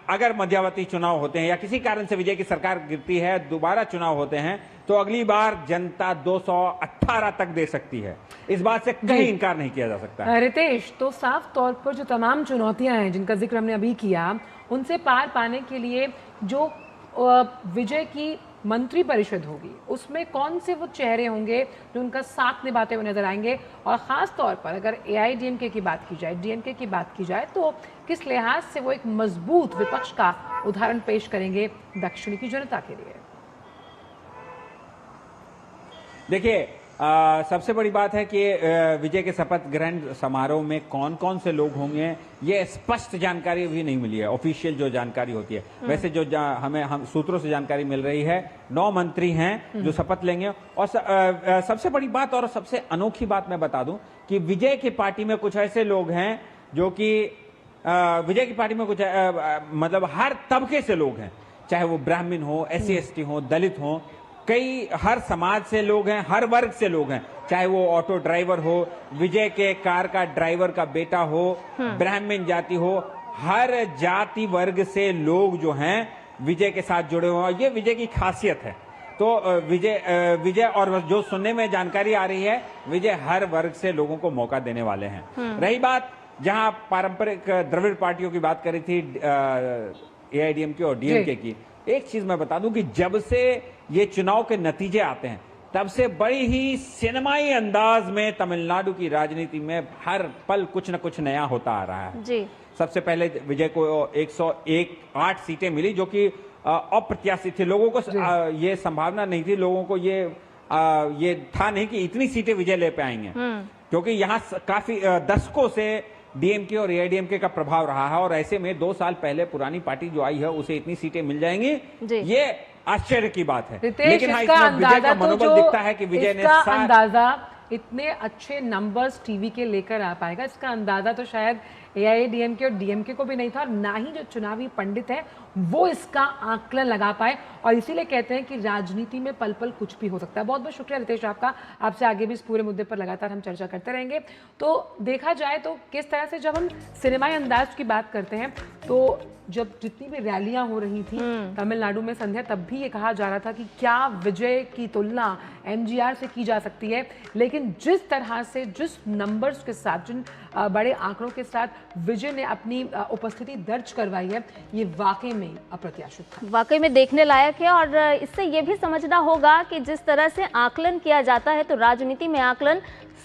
अगर मध्यावधि चुनाव होते हैं या किसी कारण से विजय की सरकार गिरती है, दोबारा चुनाव होते हैं, तो अगली बार जनता 218 तक दे सकती है। इस बात से कहीं इनकार नहीं किया जा सकता। रितेश, तो साफ तौर पर जो तमाम चुनौतियां हैं जिनका जिक्र हमने अभी किया, उनसे पार पाने के लिए जो विजय की मंत्री परिषद होगी, उसमें कौन से वो चेहरे होंगे जो उनका साथ निभाते हुए नजर आएंगे, और खास तौर पर अगर एआईडीएमके की बात की जाए, डीएमके की बात की जाए, तो किस लिहाज से वो एक मजबूत विपक्ष का उदाहरण पेश करेंगे दक्षिण की जनता के लिए? देखिए, सबसे बड़ी बात है कि विजय के शपथ ग्रहण समारोह में कौन कौन से लोग होंगे, ये स्पष्ट जानकारी भी नहीं मिली है, ऑफिशियल जो जानकारी होती है। वैसे जो हम सूत्रों से जानकारी मिल रही है, 9 मंत्री हैं जो शपथ लेंगे। और सबसे बड़ी बात और सबसे अनोखी बात मैं बता दूं कि विजय की पार्टी में कुछ ऐसे लोग हैं जो कि विजय की पार्टी में कुछ मतलब हर तबके से लोग हैं, चाहे वो ब्राह्मण हो, SC ST हो, दलित हो, हर समाज से लोग हैं, हर वर्ग से लोग हैं, चाहे वो ऑटो ड्राइवर हो, विजय के कार का ड्राइवर का बेटा हो, ब्राह्मण जाति हो, हर जाति वर्ग से लोग जो हैं विजय के साथ जुड़े हुए हैं। ये विजय की खासियत है। तो विजय और जो सुनने में जानकारी आ रही है, विजय हर वर्ग से लोगों को मौका देने वाले हैं। रही बात जहां पारंपरिक द्रविड़ पार्टियों की बात करी थी, एआईडीएमके और डीएमके की, एक चीज मैं बता दूं कि जब से ये चुनाव के नतीजे आते हैं तब से बड़ी ही सिनेमाई अंदाज में तमिलनाडु की राजनीति में हर पल कुछ न कुछ नया होता आ रहा है। जी। सबसे पहले विजय को 108 सीटें मिली, जो कि अप्रत्याशित थी। लोगों को ये संभावना नहीं थी, लोगों को ये था नहीं कि इतनी सीटें विजय ले पाएंगे, क्योंकि यहाँ काफी दशकों से डीएमके और एआईडीएमके का प्रभाव रहा है। और ऐसे में 2 साल पहले पुरानी पार्टी जो आई है उसे इतनी सीटें मिल जाएंगी, ये आश्चर्य की बात है। लेकिन हाँ, इसमें विजय का मनोबल दिखता है कि विजय ने अंदाजा इतने अच्छे नंबर्स टीवी के लेकर आ पाएगा, इसका अंदाजा तो शायद एआईडीएमके और डीएमके को भी नहीं था, और ना ही जो चुनावी पंडित हैं वो इसका आकलन लगा पाए। और इसीलिए कहते हैं कि राजनीति में पल पल कुछ भी हो सकता है। बहुत बहुत शुक्रिया रितेश आपका। आपसे आगे भी इस पूरे मुद्दे पर लगातार हम चर्चा करते रहेंगे। तो देखा जाए तो किस तरह से जब हम सिनेमाई अंदाज की बात करते हैं, तो जब जितनी भी रैलियां हो रही थी तमिलनाडु में संध्या, तब भी ये कहा जा रहा था कि क्या विजय की तुलना एमजीआर से की जा सकती है। लेकिन जिस तरह से, जिस नंबर्स के साथ, जिन बड़े आंकड़ों के साथ विजय ने अपनी उपस्थिति दर्ज करवाई है, ये वाकई में अप्रत्याशित था, वाकई में देखने लायक है। और इससे ये भी समझना होगा कि जिस तरह से आकलन किया जाता है, तो राजनीति में आकलन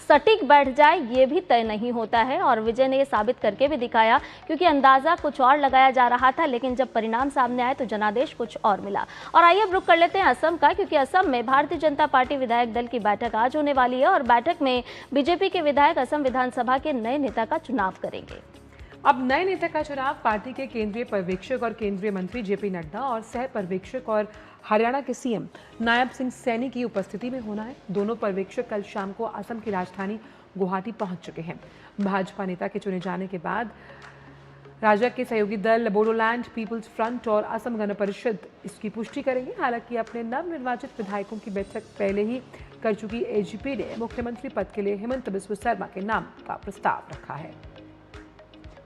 सटीक बैठ जाए ये भी तय नहीं होता है। और विजय ने ये साबित करके भी दिखाया, क्योंकि अंदाजा कुछ और लगाया जा रहा था, लेकिन जब परिणाम सामने आए तो जनादेश कुछ और मिला। और आइए अब रुक कर लेते हैं असम का, क्योंकि असम में भारतीय जनता पार्टी विधायक दल की बैठक आज होने वाली है, और बैठक में बीजेपी के विधायक असम विधानसभा के नए नेता का चुनाव करेंगे। अब नए नेता का चुनाव पार्टी के केंद्रीय पर्यवेक्षक और केंद्रीय मंत्री जेपी नड्डा और सह पर्यवेक्षक और हरियाणा के सीएम नायब सिंह सैनी की उपस्थिति में होना है। दोनों पर्यवेक्षक कल शाम को असम की राजधानी गुवाहाटी पहुंच चुके हैं। भाजपा नेता के चुने जाने के बाद राजग के सहयोगी दल बोडोलैंड पीपल्स फ्रंट और असम गण परिषद इसकी पुष्टि करेंगे। हालांकि अपने नवनिर्वाचित विधायकों की बैठक पहले ही कर चुकी एजीपी ने मुख्यमंत्री पद के लिए हेमंत बिस्व शर्मा के नाम का प्रस्ताव रखा है।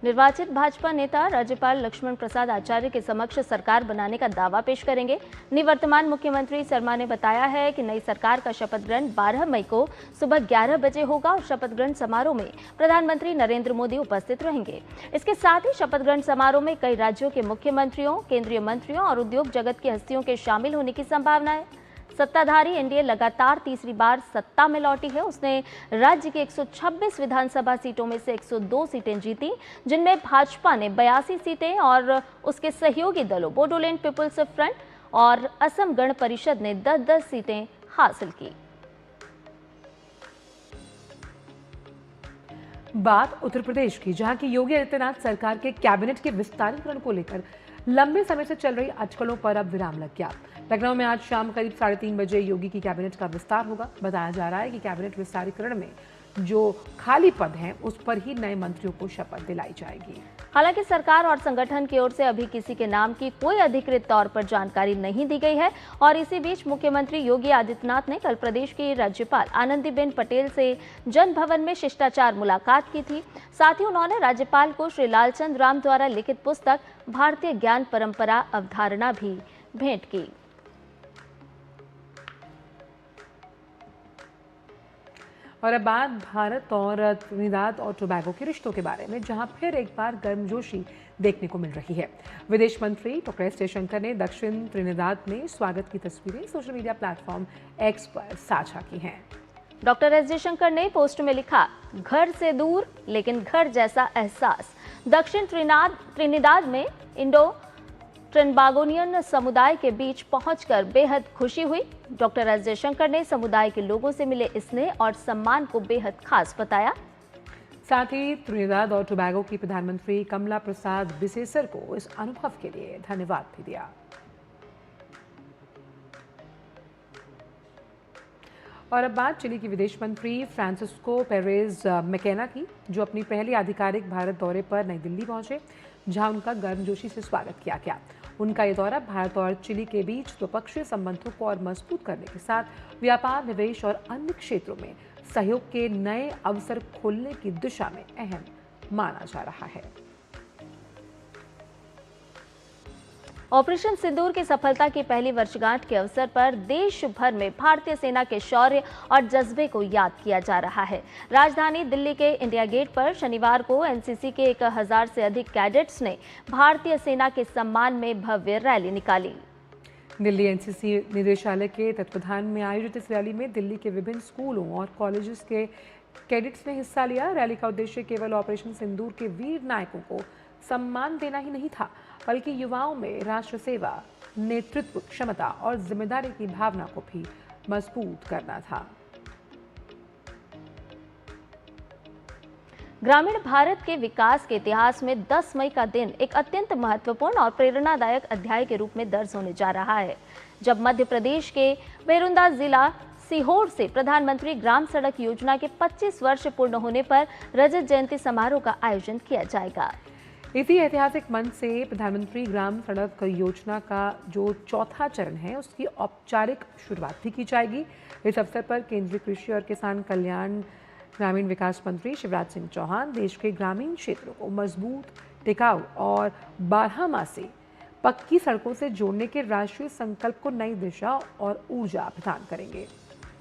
निर्वाचित भाजपा नेता राज्यपाल लक्ष्मण प्रसाद आचार्य के समक्ष सरकार बनाने का दावा पेश करेंगे। निवर्तमान मुख्यमंत्री शर्मा ने बताया है कि नई सरकार का शपथ ग्रहण 12 मई को सुबह 11 बजे होगा और शपथ ग्रहण समारोह में प्रधानमंत्री नरेंद्र मोदी उपस्थित रहेंगे। इसके साथ ही शपथ ग्रहण समारोह में कई राज्यों के मुख्यमंत्रियों, केंद्रीय मंत्रियों और उद्योग जगत की हस्तियों के शामिल होने की संभावना है। सत्ताधारी एनडीए लगातार तीसरी बार सत्ता में लौटी है। उसने राज्य की 126 विधानसभा सीटों में से 102 सीटें जीती, जिनमें भाजपा ने 82 सीटें और उसके सहयोगी दलों बोडोलैंड पीपल्स फ्रंट और असम गण परिषद ने 10-10 सीटें हासिल की। बात उत्तर प्रदेश की, जहां की योगी आदित्यनाथ सरकार के कैबिनेट के विस्तारीकरण को लेकर लंबे समय से चल रही अटकलों पर अब विराम लग गया। लखनऊ में आज शाम करीब 3:30 बजे योगी की कैबिनेट का विस्तार होगा। बताया जा रहा है कि कैबिनेट विस्तारीकरण में जो खाली पद हैं उस पर ही नए मंत्रियों को शपथ दिलाई जाएगी। हालांकि सरकार और संगठन की ओर से अभी किसी के नाम की कोई अधिकृत तौर पर जानकारी नहीं दी गई है। और इसी बीच मुख्यमंत्री योगी आदित्यनाथ ने कल प्रदेश की राज्यपाल आनंदीबेन पटेल से जन भवन में शिष्टाचार मुलाकात की थी। साथ ही उन्होंने राज्यपाल को श्री लालचंद राम द्वारा लिखित पुस्तक भारतीय ज्ञान परंपरा अवधारणा भी भेंट की। और अब बात भारत और त्रिनिदाद और टोबैगो के रिश्तों के बारे में, जहां फिर एक बार गर्मजोशी देखने को मिल रही है। विदेश मंत्री डॉक्टर एस जयशंकर ने दक्षिण त्रिनिदाद में स्वागत की तस्वीरें सोशल मीडिया प्लेटफॉर्म एक्स पर साझा की हैं। डॉक्टर एस जयशंकर ने पोस्ट में लिखा, घर से दूर लेकिन घर जैसा एहसास। दक्षिण त्रिनिदाद में इंडो ट्रिनबागोनियन समुदाय के बीच पहुंचकर बेहद खुशी हुई। डॉक्टर एस जयशंकर ने समुदाय के लोगों से मिले स्नेह और सम्मान को बेहद खास बताया। साथ ही त्रिनिदाद और टोबैगो की प्रधानमंत्री कमला प्रसाद बिसेसर को इस अनुभव के लिए धन्यवाद भी दिया। और अब बात चिली की विदेश मंत्री फ्रांसिस्को पेरेज मैकेना की, जो अपनी पहली आधिकारिक भारत दौरे पर नई दिल्ली पहुंचे, जहां उनका गर्मजोशी से स्वागत किया गया। उनका ये दौरा भारत और चिली के बीच द्विपक्षीय संबंधों को और मजबूत करने के साथ व्यापार, निवेश और अन्य क्षेत्रों में सहयोग के नए अवसर खोलने की दिशा में अहम माना जा रहा है। ऑपरेशन सिंदूर की सफलता की पहली वर्षगांठ के अवसर पर देश भर में भारतीय सेना के शौर्य और जज्बे को याद किया जा रहा है। राजधानी दिल्ली के इंडिया गेट पर शनिवार को एनसीसी के 1000 से अधिक कैडेट्स ने भारतीय सेना के सम्मान में भव्य रैली निकाली। दिल्ली एनसीसी निदेशालय के तत्वाधान में आयोजित इस रैली में दिल्ली के विभिन्न स्कूलों और कॉलेजेस के कैडेट्स ने हिस्सा लिया। रैली का उद्देश्य केवल ऑपरेशन सिंदूर के वीर नायकों को सम्मान देना ही नहीं था, बल्कि युवाओं में राष्ट्र सेवा, नेतृत्व क्षमता और जिम्मेदारी की भावना को भी मजबूत करना था। ग्रामीण भारत के विकास के इतिहास में 10 मई का दिन एक अत्यंत महत्वपूर्ण और प्रेरणादायक अध्याय के रूप में दर्ज होने जा रहा है, जब मध्य प्रदेश के बेरुंदा जिला सीहोर से प्रधानमंत्री ग्राम सड़क योजना के 25 वर्ष पूर्ण होने पर रजत जयंती समारोह का आयोजन किया जाएगा। इसी ऐतिहासिक मंच से प्रधानमंत्री ग्राम सड़क योजना का जो चौथा चरण है उसकी औपचारिक शुरुआत भी की जाएगी। इस अवसर पर केंद्रीय कृषि और किसान कल्याण ग्रामीण विकास मंत्री शिवराज सिंह चौहान देश के ग्रामीण क्षेत्रों को मजबूत, टिकाऊ और बारहमासी पक्की सड़कों से जोड़ने के राष्ट्रीय संकल्प को नई दिशा और ऊर्जा प्रदान करेंगे।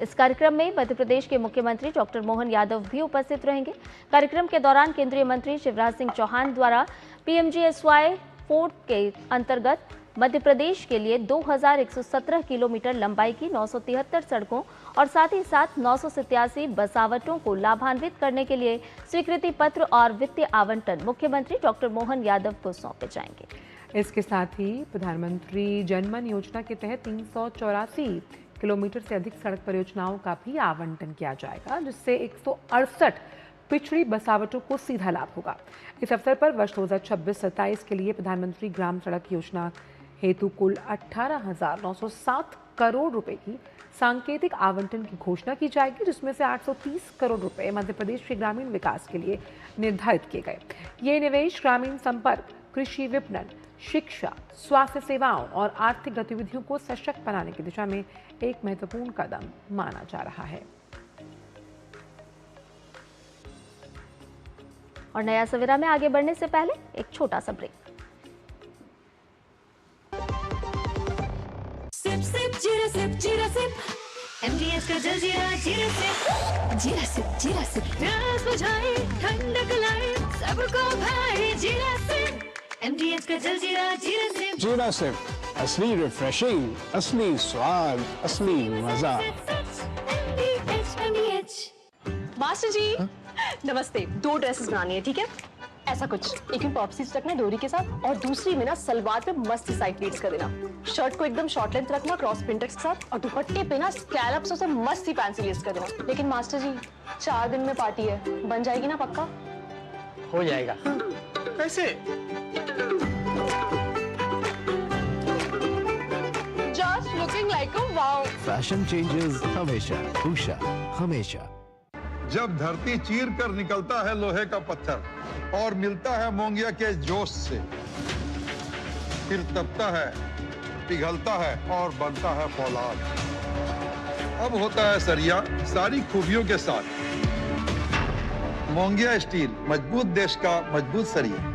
इस कार्यक्रम में मध्य प्रदेश के मुख्यमंत्री डॉक्टर मोहन यादव भी उपस्थित रहेंगे। कार्यक्रम के दौरान केंद्रीय मंत्री शिवराज सिंह चौहान द्वारा पीएमजीएसवाई 4 के अंतर्गत मध्य प्रदेश के लिए 2117 किलोमीटर लंबाई की 973 सड़कों और साथ ही साथ 987 बसावटों को लाभान्वित करने के लिए स्वीकृति पत्र और वित्तीय आवंटन मुख्यमंत्री डॉक्टर मोहन यादव को सौंपे जाएंगे। इसके साथ ही प्रधानमंत्री जनमन योजना के तहत 384 किलोमीटर से अधिक सड़क परियोजनाओं का भी आवंटन किया जाएगा, जिससे 168 पिछड़ी बसावटों को सीधा लाभ होगा। इस अवसर पर वर्ष 2026-27 के लिए प्रधानमंत्री ग्राम सड़क योजना हेतु कुल 18,907 करोड़ रुपए की सांकेतिक आवंटन की घोषणा की जाएगी, जिसमें से 830 करोड़ रुपए मध्य प्रदेश के ग्रामीण विकास के लिए निर्धारित किए गए। ये निवेश ग्रामीण संपर्क, कृषि विपणन, शिक्षा, स्वास्थ्य सेवाओं और आर्थिक गतिविधियों को सशक्त बनाने की दिशा में एक महत्वपूर्ण कदम माना जा रहा है। और नया सवेरा में आगे बढ़ने से पहले एक छोटा सा ब्रेक। सिप सिप जीरा सिप जीरा सिप एमडीएस का जलजीरा जीरा सिप जीरा सिप जीरा सिप प्यास बुझाए ठंडक लाए सबको भाई जीरा सिप एमडीएस का जलजीरा जीरा सिप जीरा सिप असली रिफ्रेशिंग, असली स्वाद, असली मजा। मास्टर जी नमस्ते, 2 ड्रेसेस बनानी है, ठीक है? ऐसा कुछ, एक में पॉप्सी रखना डोरी के साथ और दूसरी में ना सलवार पे मस्त साइड प्लीट्स कर देना। शर्ट को एकदम शॉर्ट लेंथ रखना क्रॉस प्रिंटेक्स के साथ और दुपट्टे पे ना स्कैलप्स से मस्त सी फैंसी लेस कर देना। लेकिन मास्टर जी 4 दिन में पार्टी है, बन जाएगी ना पक्का? हो जाएगा। कैसे? Just looking like a wow. Fashion changes हमेशा, उषा हमेशा। जब धरती चीर कर निकलता है लोहे का पत्थर और मिलता है मोंगिया के जोश से, फिर तपता है, पिघलता है और बनता है फौलाद। अब होता है सरिया सारी खूबियों के साथ। मोंगिया स्टील, मजबूत देश का मजबूत सरिया।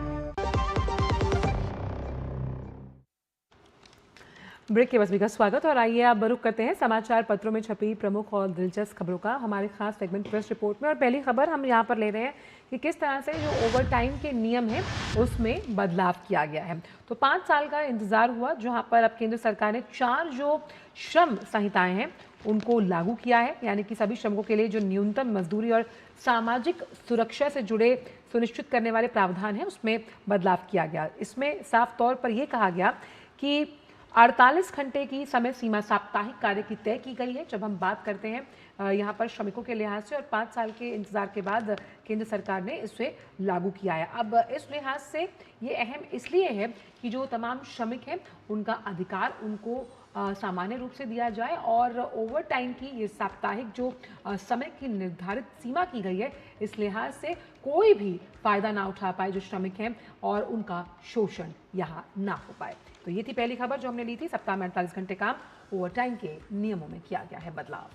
ब्रेक के बाद भी का स्वागत और आइए आप रुख करते हैं समाचार पत्रों में छपी प्रमुख और दिलचस्प खबरों का हमारे खास सेगमेंट प्रेस रिपोर्ट में। और पहली खबर हम यहाँ पर ले रहे हैं कि किस तरह से जो ओवर टाइम के नियम हैं उसमें बदलाव किया गया है। तो 5 साल का इंतजार हुआ, जहाँ पर अब केंद्र सरकार ने 4 जो श्रम संहिताएं हैं उनको लागू किया है, यानी कि सभी श्रमिकों के लिए जो न्यूनतम मजदूरी और सामाजिक सुरक्षा से जुड़े सुनिश्चित करने वाले प्रावधान हैं उसमें बदलाव किया गया। इसमें साफ तौर पर यह कहा गया कि 48 घंटे की समय सीमा साप्ताहिक कार्य की तय की गई है। जब हम बात करते हैं यहाँ पर श्रमिकों के लिहाज से, और 5 साल के इंतजार के बाद केंद्र सरकार ने इसे लागू किया है। अब इस लिहाज से ये अहम इसलिए है कि जो तमाम श्रमिक हैं उनका अधिकार उनको सामान्य रूप से दिया जाए और ओवर टाइम की ये साप्ताहिक जो समय की निर्धारित सीमा की गई है, इस लिहाज से कोई भी फायदा ना उठा पाए जो श्रमिक हैं और उनका शोषण यहाँ ना हो पाए। तो ये थी पहली खबर जो हमने ली थी। सप्ताह में 48 घंटे काम, ओवर टाइम के नियमों में किया गया है बदलाव।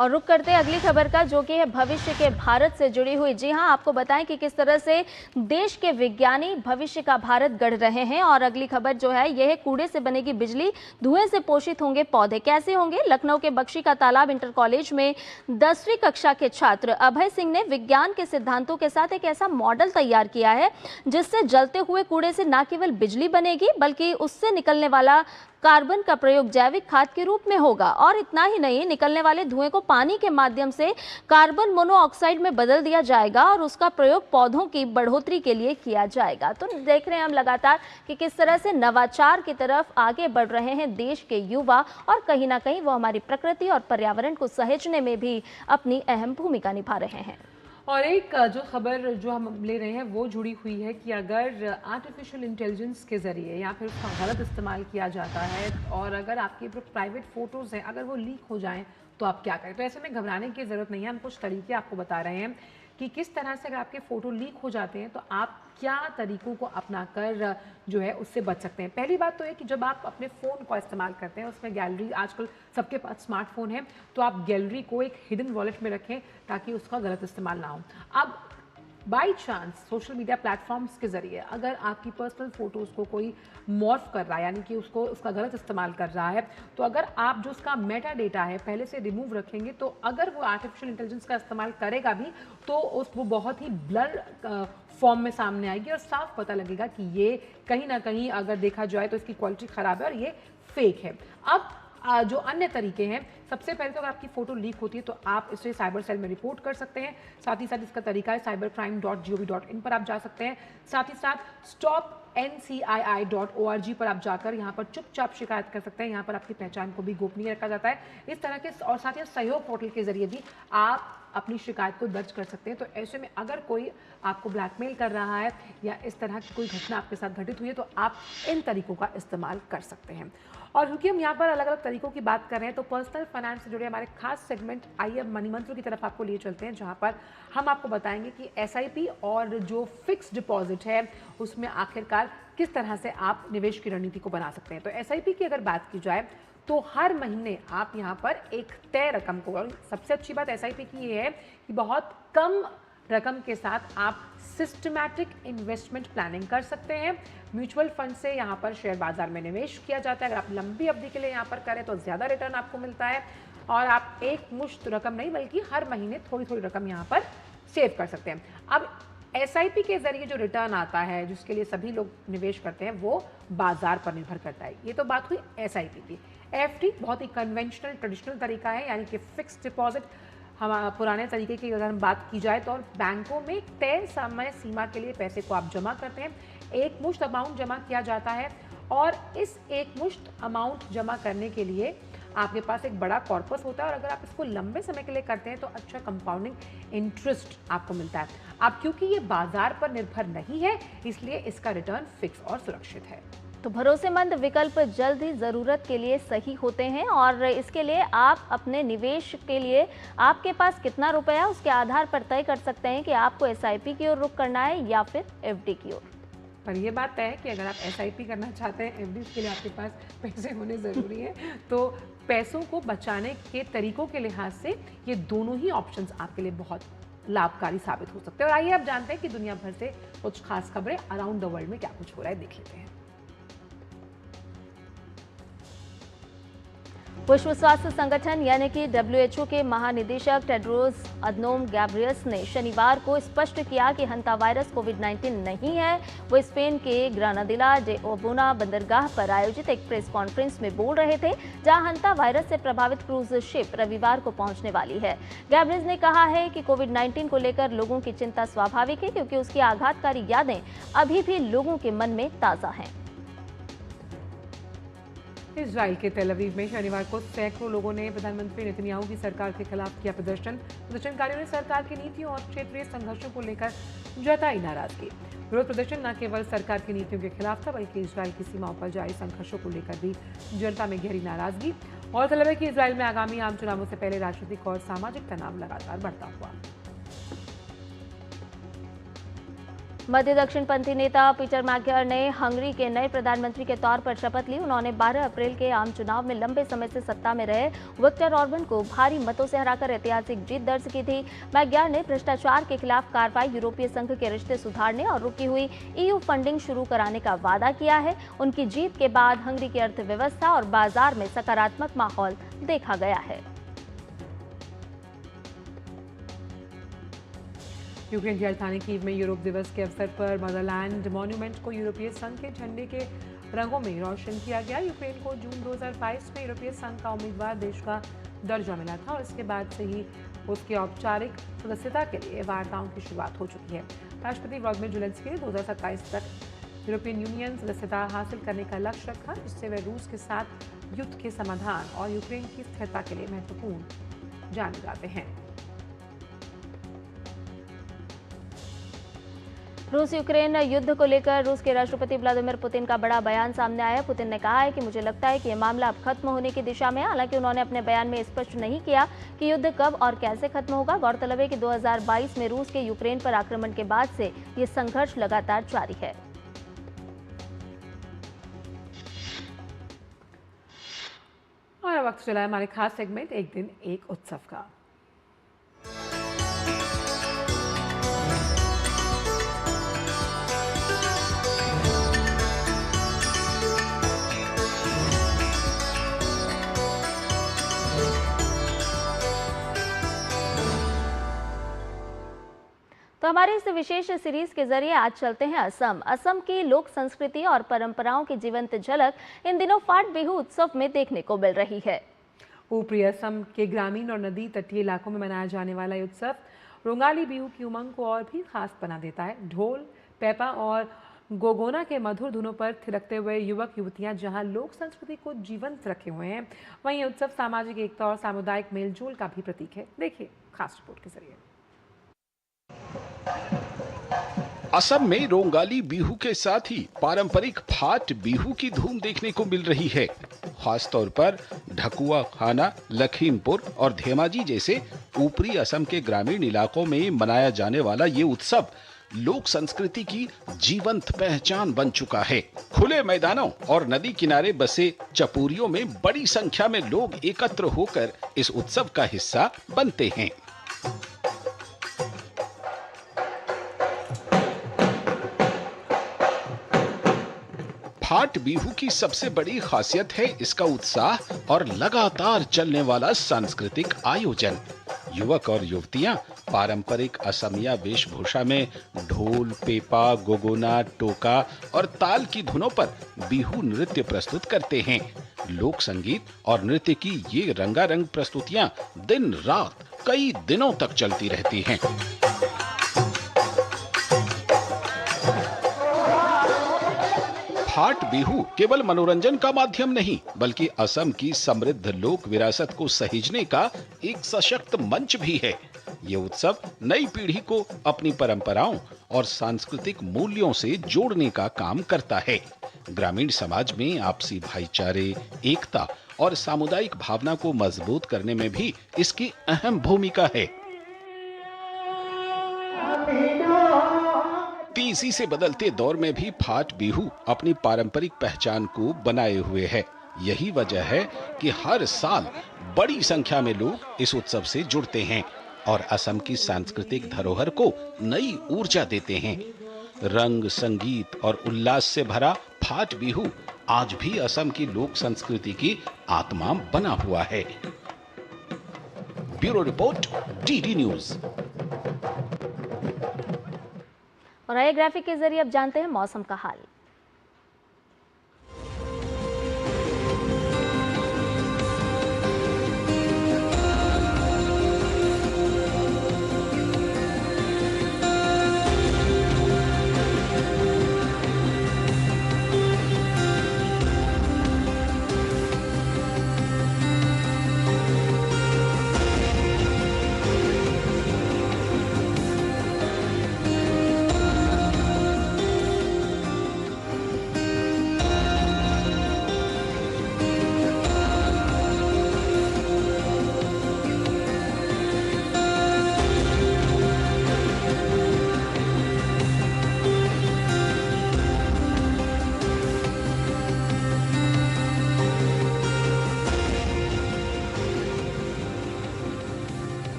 और रुक करते अगली खबर का, जो कि है भविष्य के भारत से जुड़ी हुई। जी हां, आपको बताएं कि किस तरह से देश के विज्ञानी भविष्य का भारत गढ़ रहे हैं। और अगली खबर जो है यह है, कूड़े से बनेगी बिजली, धुएं से पोषित होंगे पौधे। कैसे होंगे? लखनऊ के बख्शी का तालाब इंटर कॉलेज में 10वीं कक्षा के छात्र अभय सिंह ने विज्ञान के सिद्धांतों के साथ एक ऐसा मॉडल तैयार किया है जिससे जलते हुए कूड़े से न केवल बिजली बनेगी बल्कि उससे निकलने वाला कार्बन का प्रयोग जैविक खाद के रूप में होगा। और इतना ही नहीं, निकलने वाले धुएं को पानी के माध्यम से कार्बन मोनोऑक्साइड में बदल दिया जाएगा और उसका प्रयोग पौधों की बढ़ोतरी के लिए किया जाएगा। तो देख रहे हैं हम लगातार कि किस तरह से नवाचार की तरफ आगे बढ़ रहे हैं देश के युवा, और कहीं ना कहीं वो हमारी प्रकृति और पर्यावरण को सहेजने में भी अपनी अहम भूमिका निभा रहे हैं। और एक जो खबर जो हम ले रहे हैं वो जुड़ी हुई है कि अगर आर्टिफिशियल इंटेलिजेंस के ज़रिए या फिर उसका गलत इस्तेमाल किया जाता है और अगर आपकी जो प्राइवेट फ़ोटोज़ हैं अगर वो लीक हो जाएं तो आप क्या करें। तो ऐसे में घबराने की ज़रूरत नहीं है। हम कुछ तरीके आपको बता रहे हैं कि किस तरह से अगर आपके फ़ोटो लीक हो जाते हैं तो आप क्या तरीकों को अपनाकर जो है उससे बच सकते हैं। पहली बात तो है कि जब आप अपने फ़ोन का इस्तेमाल करते हैं, उसमें गैलरी, आजकल सबके पास स्मार्टफोन है, तो आप गैलरी को एक हिडन वॉलेट में रखें ताकि उसका गलत इस्तेमाल ना हो। अब by chance social media platforms के ज़रिए अगर आपकी पर्सनल फ़ोटोज़ को कोई मॉर्फ कर रहा है, यानी कि उसका गलत इस्तेमाल कर रहा है, तो अगर आप जो उसका मेटा डेटा है पहले से रिमूव रखेंगे तो अगर वो आर्टिफिशियल इंटेलिजेंस का इस्तेमाल करेगा भी तो वो बहुत ही ब्लर फॉर्म में सामने आएगी और साफ पता लगेगा कि ये कहीं ना कहीं अगर देखा जाए तो इसकी क्वालिटी ख़राब है और ये फेक है। अब जो अन्य तरीके हैं, सबसे पहले तो अगर आपकी फ़ोटो लीक होती है तो आप इसे साइबर सेल में रिपोर्ट कर सकते हैं। साथ ही साथ इसका तरीका है cybercrime.gov.in पर आप जा सकते हैं। साथ ही साथ stopncii.org पर आप जाकर यहाँ पर चुपचाप शिकायत कर सकते हैं। यहाँ पर आपकी पहचान को भी गोपनीय रखा जाता है इस तरह के, और साथ ही सहयोग पोर्टल के जरिए भी आप अपनी शिकायत को दर्ज कर सकते हैं। तो ऐसे में अगर कोई आपको ब्लैकमेल कर रहा है या इस तरह की कोई घटना आपके साथ घटित हुई है तो आप इन तरीकों का इस्तेमाल कर सकते हैं। और क्योंकि हम यहाँ पर अलग अलग तरीकों की बात कर रहे हैं तो पर्सनल फाइनेंस से जुड़े हमारे खास सेगमेंट आइए मनी मंत्र की तरफ आपको लिए चलते हैं, जहाँ पर हम आपको बताएंगे कि SIP और जो फिक्स डिपॉजिट है उसमें आखिरकार किस तरह से आप निवेश की रणनीति को बना सकते हैं। तो SIP की अगर बात की जाए तो हर महीने आप यहाँ पर एक तय रकम को, और सबसे अच्छी बात SIP की ये है कि बहुत कम रकम के साथ आप सिस्टमैटिक इन्वेस्टमेंट प्लानिंग कर सकते हैं। म्यूचुअल फंड से यहाँ पर शेयर बाजार में निवेश किया जाता है। अगर आप लंबी अवधि के लिए यहाँ पर करें तो ज़्यादा रिटर्न आपको मिलता है और आप एक मुश्त रकम नहीं बल्कि हर महीने थोड़ी थोड़ी रकम यहाँ पर सेव कर सकते हैं। अब SIP के जरिए जो रिटर्न आता है जिसके लिए सभी लोग निवेश करते हैं वो बाजार पर निर्भर करता है। ये तो बात हुई SIP की। FD बहुत ही कन्वेंशनल ट्रेडिशनल तरीका है, यानी कि फिक्स डिपॉजिट हम पुराने तरीके की अगर हम बात की जाए तो बैंकों में तय समय सीमा के लिए पैसे को आप जमा करते हैं। एक मुश्त अमाउंट जमा किया जाता है और इस एक मुश्त अमाउंट जमा करने के लिए आपके पास एक बड़ा कॉर्पस होता है और अगर आप इसको लंबे समय के लिए करते हैं तो अच्छा कंपाउंडिंग इंटरेस्ट आपको मिलता है। अब क्योंकि ये बाजार पर निर्भर नहीं है इसलिए इसका रिटर्न फिक्स और सुरक्षित है। तो भरोसेमंद विकल्प जल्द ही ज़रूरत के लिए सही होते हैं और इसके लिए आप अपने निवेश के लिए आपके पास कितना रुपया उसके आधार पर तय कर सकते हैं कि आपको SIP की ओर रुख करना है या फिर FD की ओर। पर ये बात तय है कि अगर आप SIP करना चाहते हैं, FD के लिए आपके पास पैसे होने ज़रूरी है, तो पैसों को बचाने के तरीकों के लिहाज से ये दोनों ही ऑप्शंस आपके लिए बहुत लाभकारी साबित हो सकते हैं। और आइए आप जानते हैं कि दुनिया भर से कुछ खास खबरें अराउंड द वर्ल्ड में क्या कुछ हो रहा है, देख लेते हैं। विश्व स्वास्थ्य संगठन यानी कि WHO के महानिदेशक टेड्रोस अदनोम गैब्रियस ने शनिवार को स्पष्ट किया कि हंता वायरस कोविड-19 नहीं है। वो स्पेन के ग्रानाडिला डे ओबोना बंदरगाह पर आयोजित एक प्रेस कॉन्फ्रेंस में बोल रहे थे, जहां हंता वायरस से प्रभावित क्रूज शिप रविवार को पहुंचने वाली है। गैब्रियस ने कहा है कि कोविड-19 को लेकर लोगों की चिंता स्वाभाविक है क्योंकि उसकी आघातकारी यादें अभी भी लोगों के मन में ताज़ा हैं। इजराइल के तेल अवीव में शनिवार को सैकड़ों लोगों ने प्रधानमंत्री नेतन्याहू की सरकार के खिलाफ किया प्रदर्शन। प्रदर्शनकारियों ने सरकार की नीतियों और क्षेत्रीय संघर्षों को लेकर जताई नाराजगी। विरोध प्रदर्शन न केवल सरकार की नीतियों के खिलाफ था बल्कि इजराइल की सीमाओं पर जारी संघर्षों को लेकर भी जनता में गहरी नाराजगी। और तलब है कि इजराइल में आगामी आम चुनावों से पहले राजनीतिक और सामाजिक तनाव लगातार बढ़ता हुआ। मध्य दक्षिण पंथी नेता पीटर मैग्यार ने हंगरी के नए प्रधानमंत्री के तौर पर शपथ ली। उन्होंने 12 अप्रैल के आम चुनाव में लंबे समय से सत्ता में रहे विक्टर ऑर्बन को भारी मतों से हराकर ऐतिहासिक जीत दर्ज की थी। मैग्यार ने भ्रष्टाचार के खिलाफ कार्रवाई, यूरोपीय संघ के रिश्ते सुधारने और रुकी हुई EU फंडिंग शुरू कराने का वादा किया है। उनकी जीत के बाद हंगरी की अर्थव्यवस्था और बाजार में सकारात्मक माहौल देखा गया है। यूक्रेन की राजधानी कीव में यूरोप दिवस के अवसर पर मदरलैंड मॉन्यूमेंट को यूरोपीय संघ के झंडे के रंगों में रोशन किया गया। यूक्रेन को जून 2022 में यूरोपीय संघ का उम्मीदवार देश का दर्जा मिला था और इसके बाद से ही उसकी औपचारिक सदस्यता के लिए वार्ताओं की शुरुआत हो चुकी है। राष्ट्रपति व्लादिमीर ज़ेलेंस्की ने 2027 तक यूरोपियन यूनियन सदस्यता हासिल करने का लक्ष्य रखा, जिससे वे रूस के साथ युद्ध के समाधान और यूक्रेन की स्थिरता के लिए महत्वपूर्ण जाने जाते हैं। रूस यूक्रेन युद्ध को लेकर रूस के राष्ट्रपति व्लादिमीर पुतिन का बड़ा बयान सामने आया। पुतिन ने कहा है कि मुझे लगता है कि ये मामला अब खत्म होने की दिशा में है। हालांकि उन्होंने अपने बयान में स्पष्ट नहीं किया कि युद्ध कब और कैसे खत्म होगा। गौरतलब है कि 2022 में रूस के यूक्रेन पर आक्रमण के बाद से ये संघर्ष लगातार जारी है। और वक्त चला है हमारे खास सेगमेंट एक दिन एक उत्सव का। तो हमारे इस विशेष सीरीज के जरिए आज चलते हैं असम की लोक संस्कृति और परंपराओं की जीवंत झलक इन दिनों फाट बिहू उत्सव में देखने को मिल रही है। ऊपरी असम के ग्रामीण और नदी तटीय इलाकों में मनाया जाने वाला ये उत्सव रोंगाली बिहू की उमंग को और भी खास बना देता है। ढोल, पेपा और गोगोना के मधुर धुनों पर थिरकते हुए युवक युवतियां जहां लोक संस्कृति को जीवंत रखे हुए हैं, वहीं ये उत्सव सामाजिक एकता और सामुदायिक मेलजोल का भी प्रतीक है। देखिए खास रिपोर्ट के जरिए। असम में रोंगाली बिहू के साथ ही पारंपरिक फाट बिहू की धूम देखने को मिल रही है। खासतौर पर ढकुआ खाना, लखीमपुर और धेमाजी जैसे ऊपरी असम के ग्रामीण इलाकों में मनाया जाने वाला ये उत्सव लोक संस्कृति की जीवंत पहचान बन चुका है। खुले मैदानों और नदी किनारे बसे चपूरियों में बड़ी संख्या में लोग एकत्र होकर इस उत्सव का हिस्सा बनते हैं। फाट बिहू की सबसे बड़ी खासियत है इसका उत्साह और लगातार चलने वाला सांस्कृतिक आयोजन। युवक और युवतियां पारंपरिक असमिया वेशभूषा में ढोल, पेपा, गोगोना, टोका और ताल की धुनों पर बिहू नृत्य प्रस्तुत करते हैं। लोक संगीत और नृत्य की ये रंगारंग प्रस्तुतियां दिन रात कई दिनों तक चलती रहती हैं। फाट बिहू केवल मनोरंजन का माध्यम नहीं, बल्कि असम की समृद्ध लोक विरासत को सहेजने का एक सशक्त मंच भी है। ये उत्सव नई पीढ़ी को अपनी परंपराओं और सांस्कृतिक मूल्यों से जोड़ने का काम करता है। ग्रामीण समाज में आपसी भाईचारे, एकता और सामुदायिक भावना को मजबूत करने में भी इसकी अहम भूमिका है। तेजी से बदलते दौर में भी फाट बिहू अपनी पारंपरिक पहचान को बनाए हुए है। यही वजह है कि हर साल बड़ी संख्या में लोग इस उत्सव से जुड़ते हैं और असम की सांस्कृतिक धरोहर को नई ऊर्जा देते हैं। रंग, संगीत और उल्लास से भरा फाट बिहू आज भी असम की लोक संस्कृति की आत्मा बना हुआ है। Bureau report, DD news. और नए ग्राफिक के जरिए अब जानते हैं मौसम का हाल।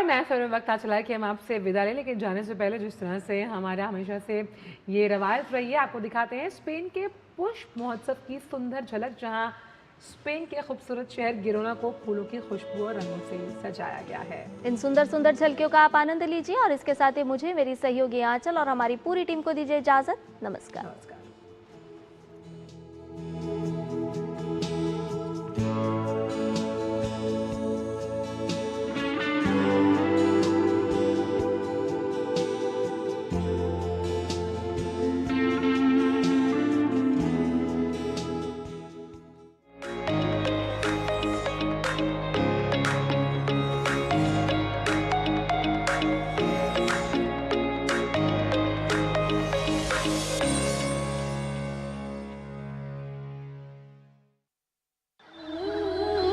नया समय वक्त आ चला है कि हम आपसे विदा लें, लेकिन जाने से पहले जिस तरह से हमारा हमेशा से ये रवायत रही है, आपको दिखाते हैं स्पेन के पुष्प महोत्सव की सुंदर झलक, जहां स्पेन के खूबसूरत शहर गिरोना को फूलों की खुशबू और रंगों से सजाया गया है। इन सुंदर सुंदर झलकियों का आप आनंद लीजिए और इसके साथ ही मुझे, मेरी सहयोगी आंचल और हमारी पूरी टीम को दीजिए इजाजत। नमस्कार।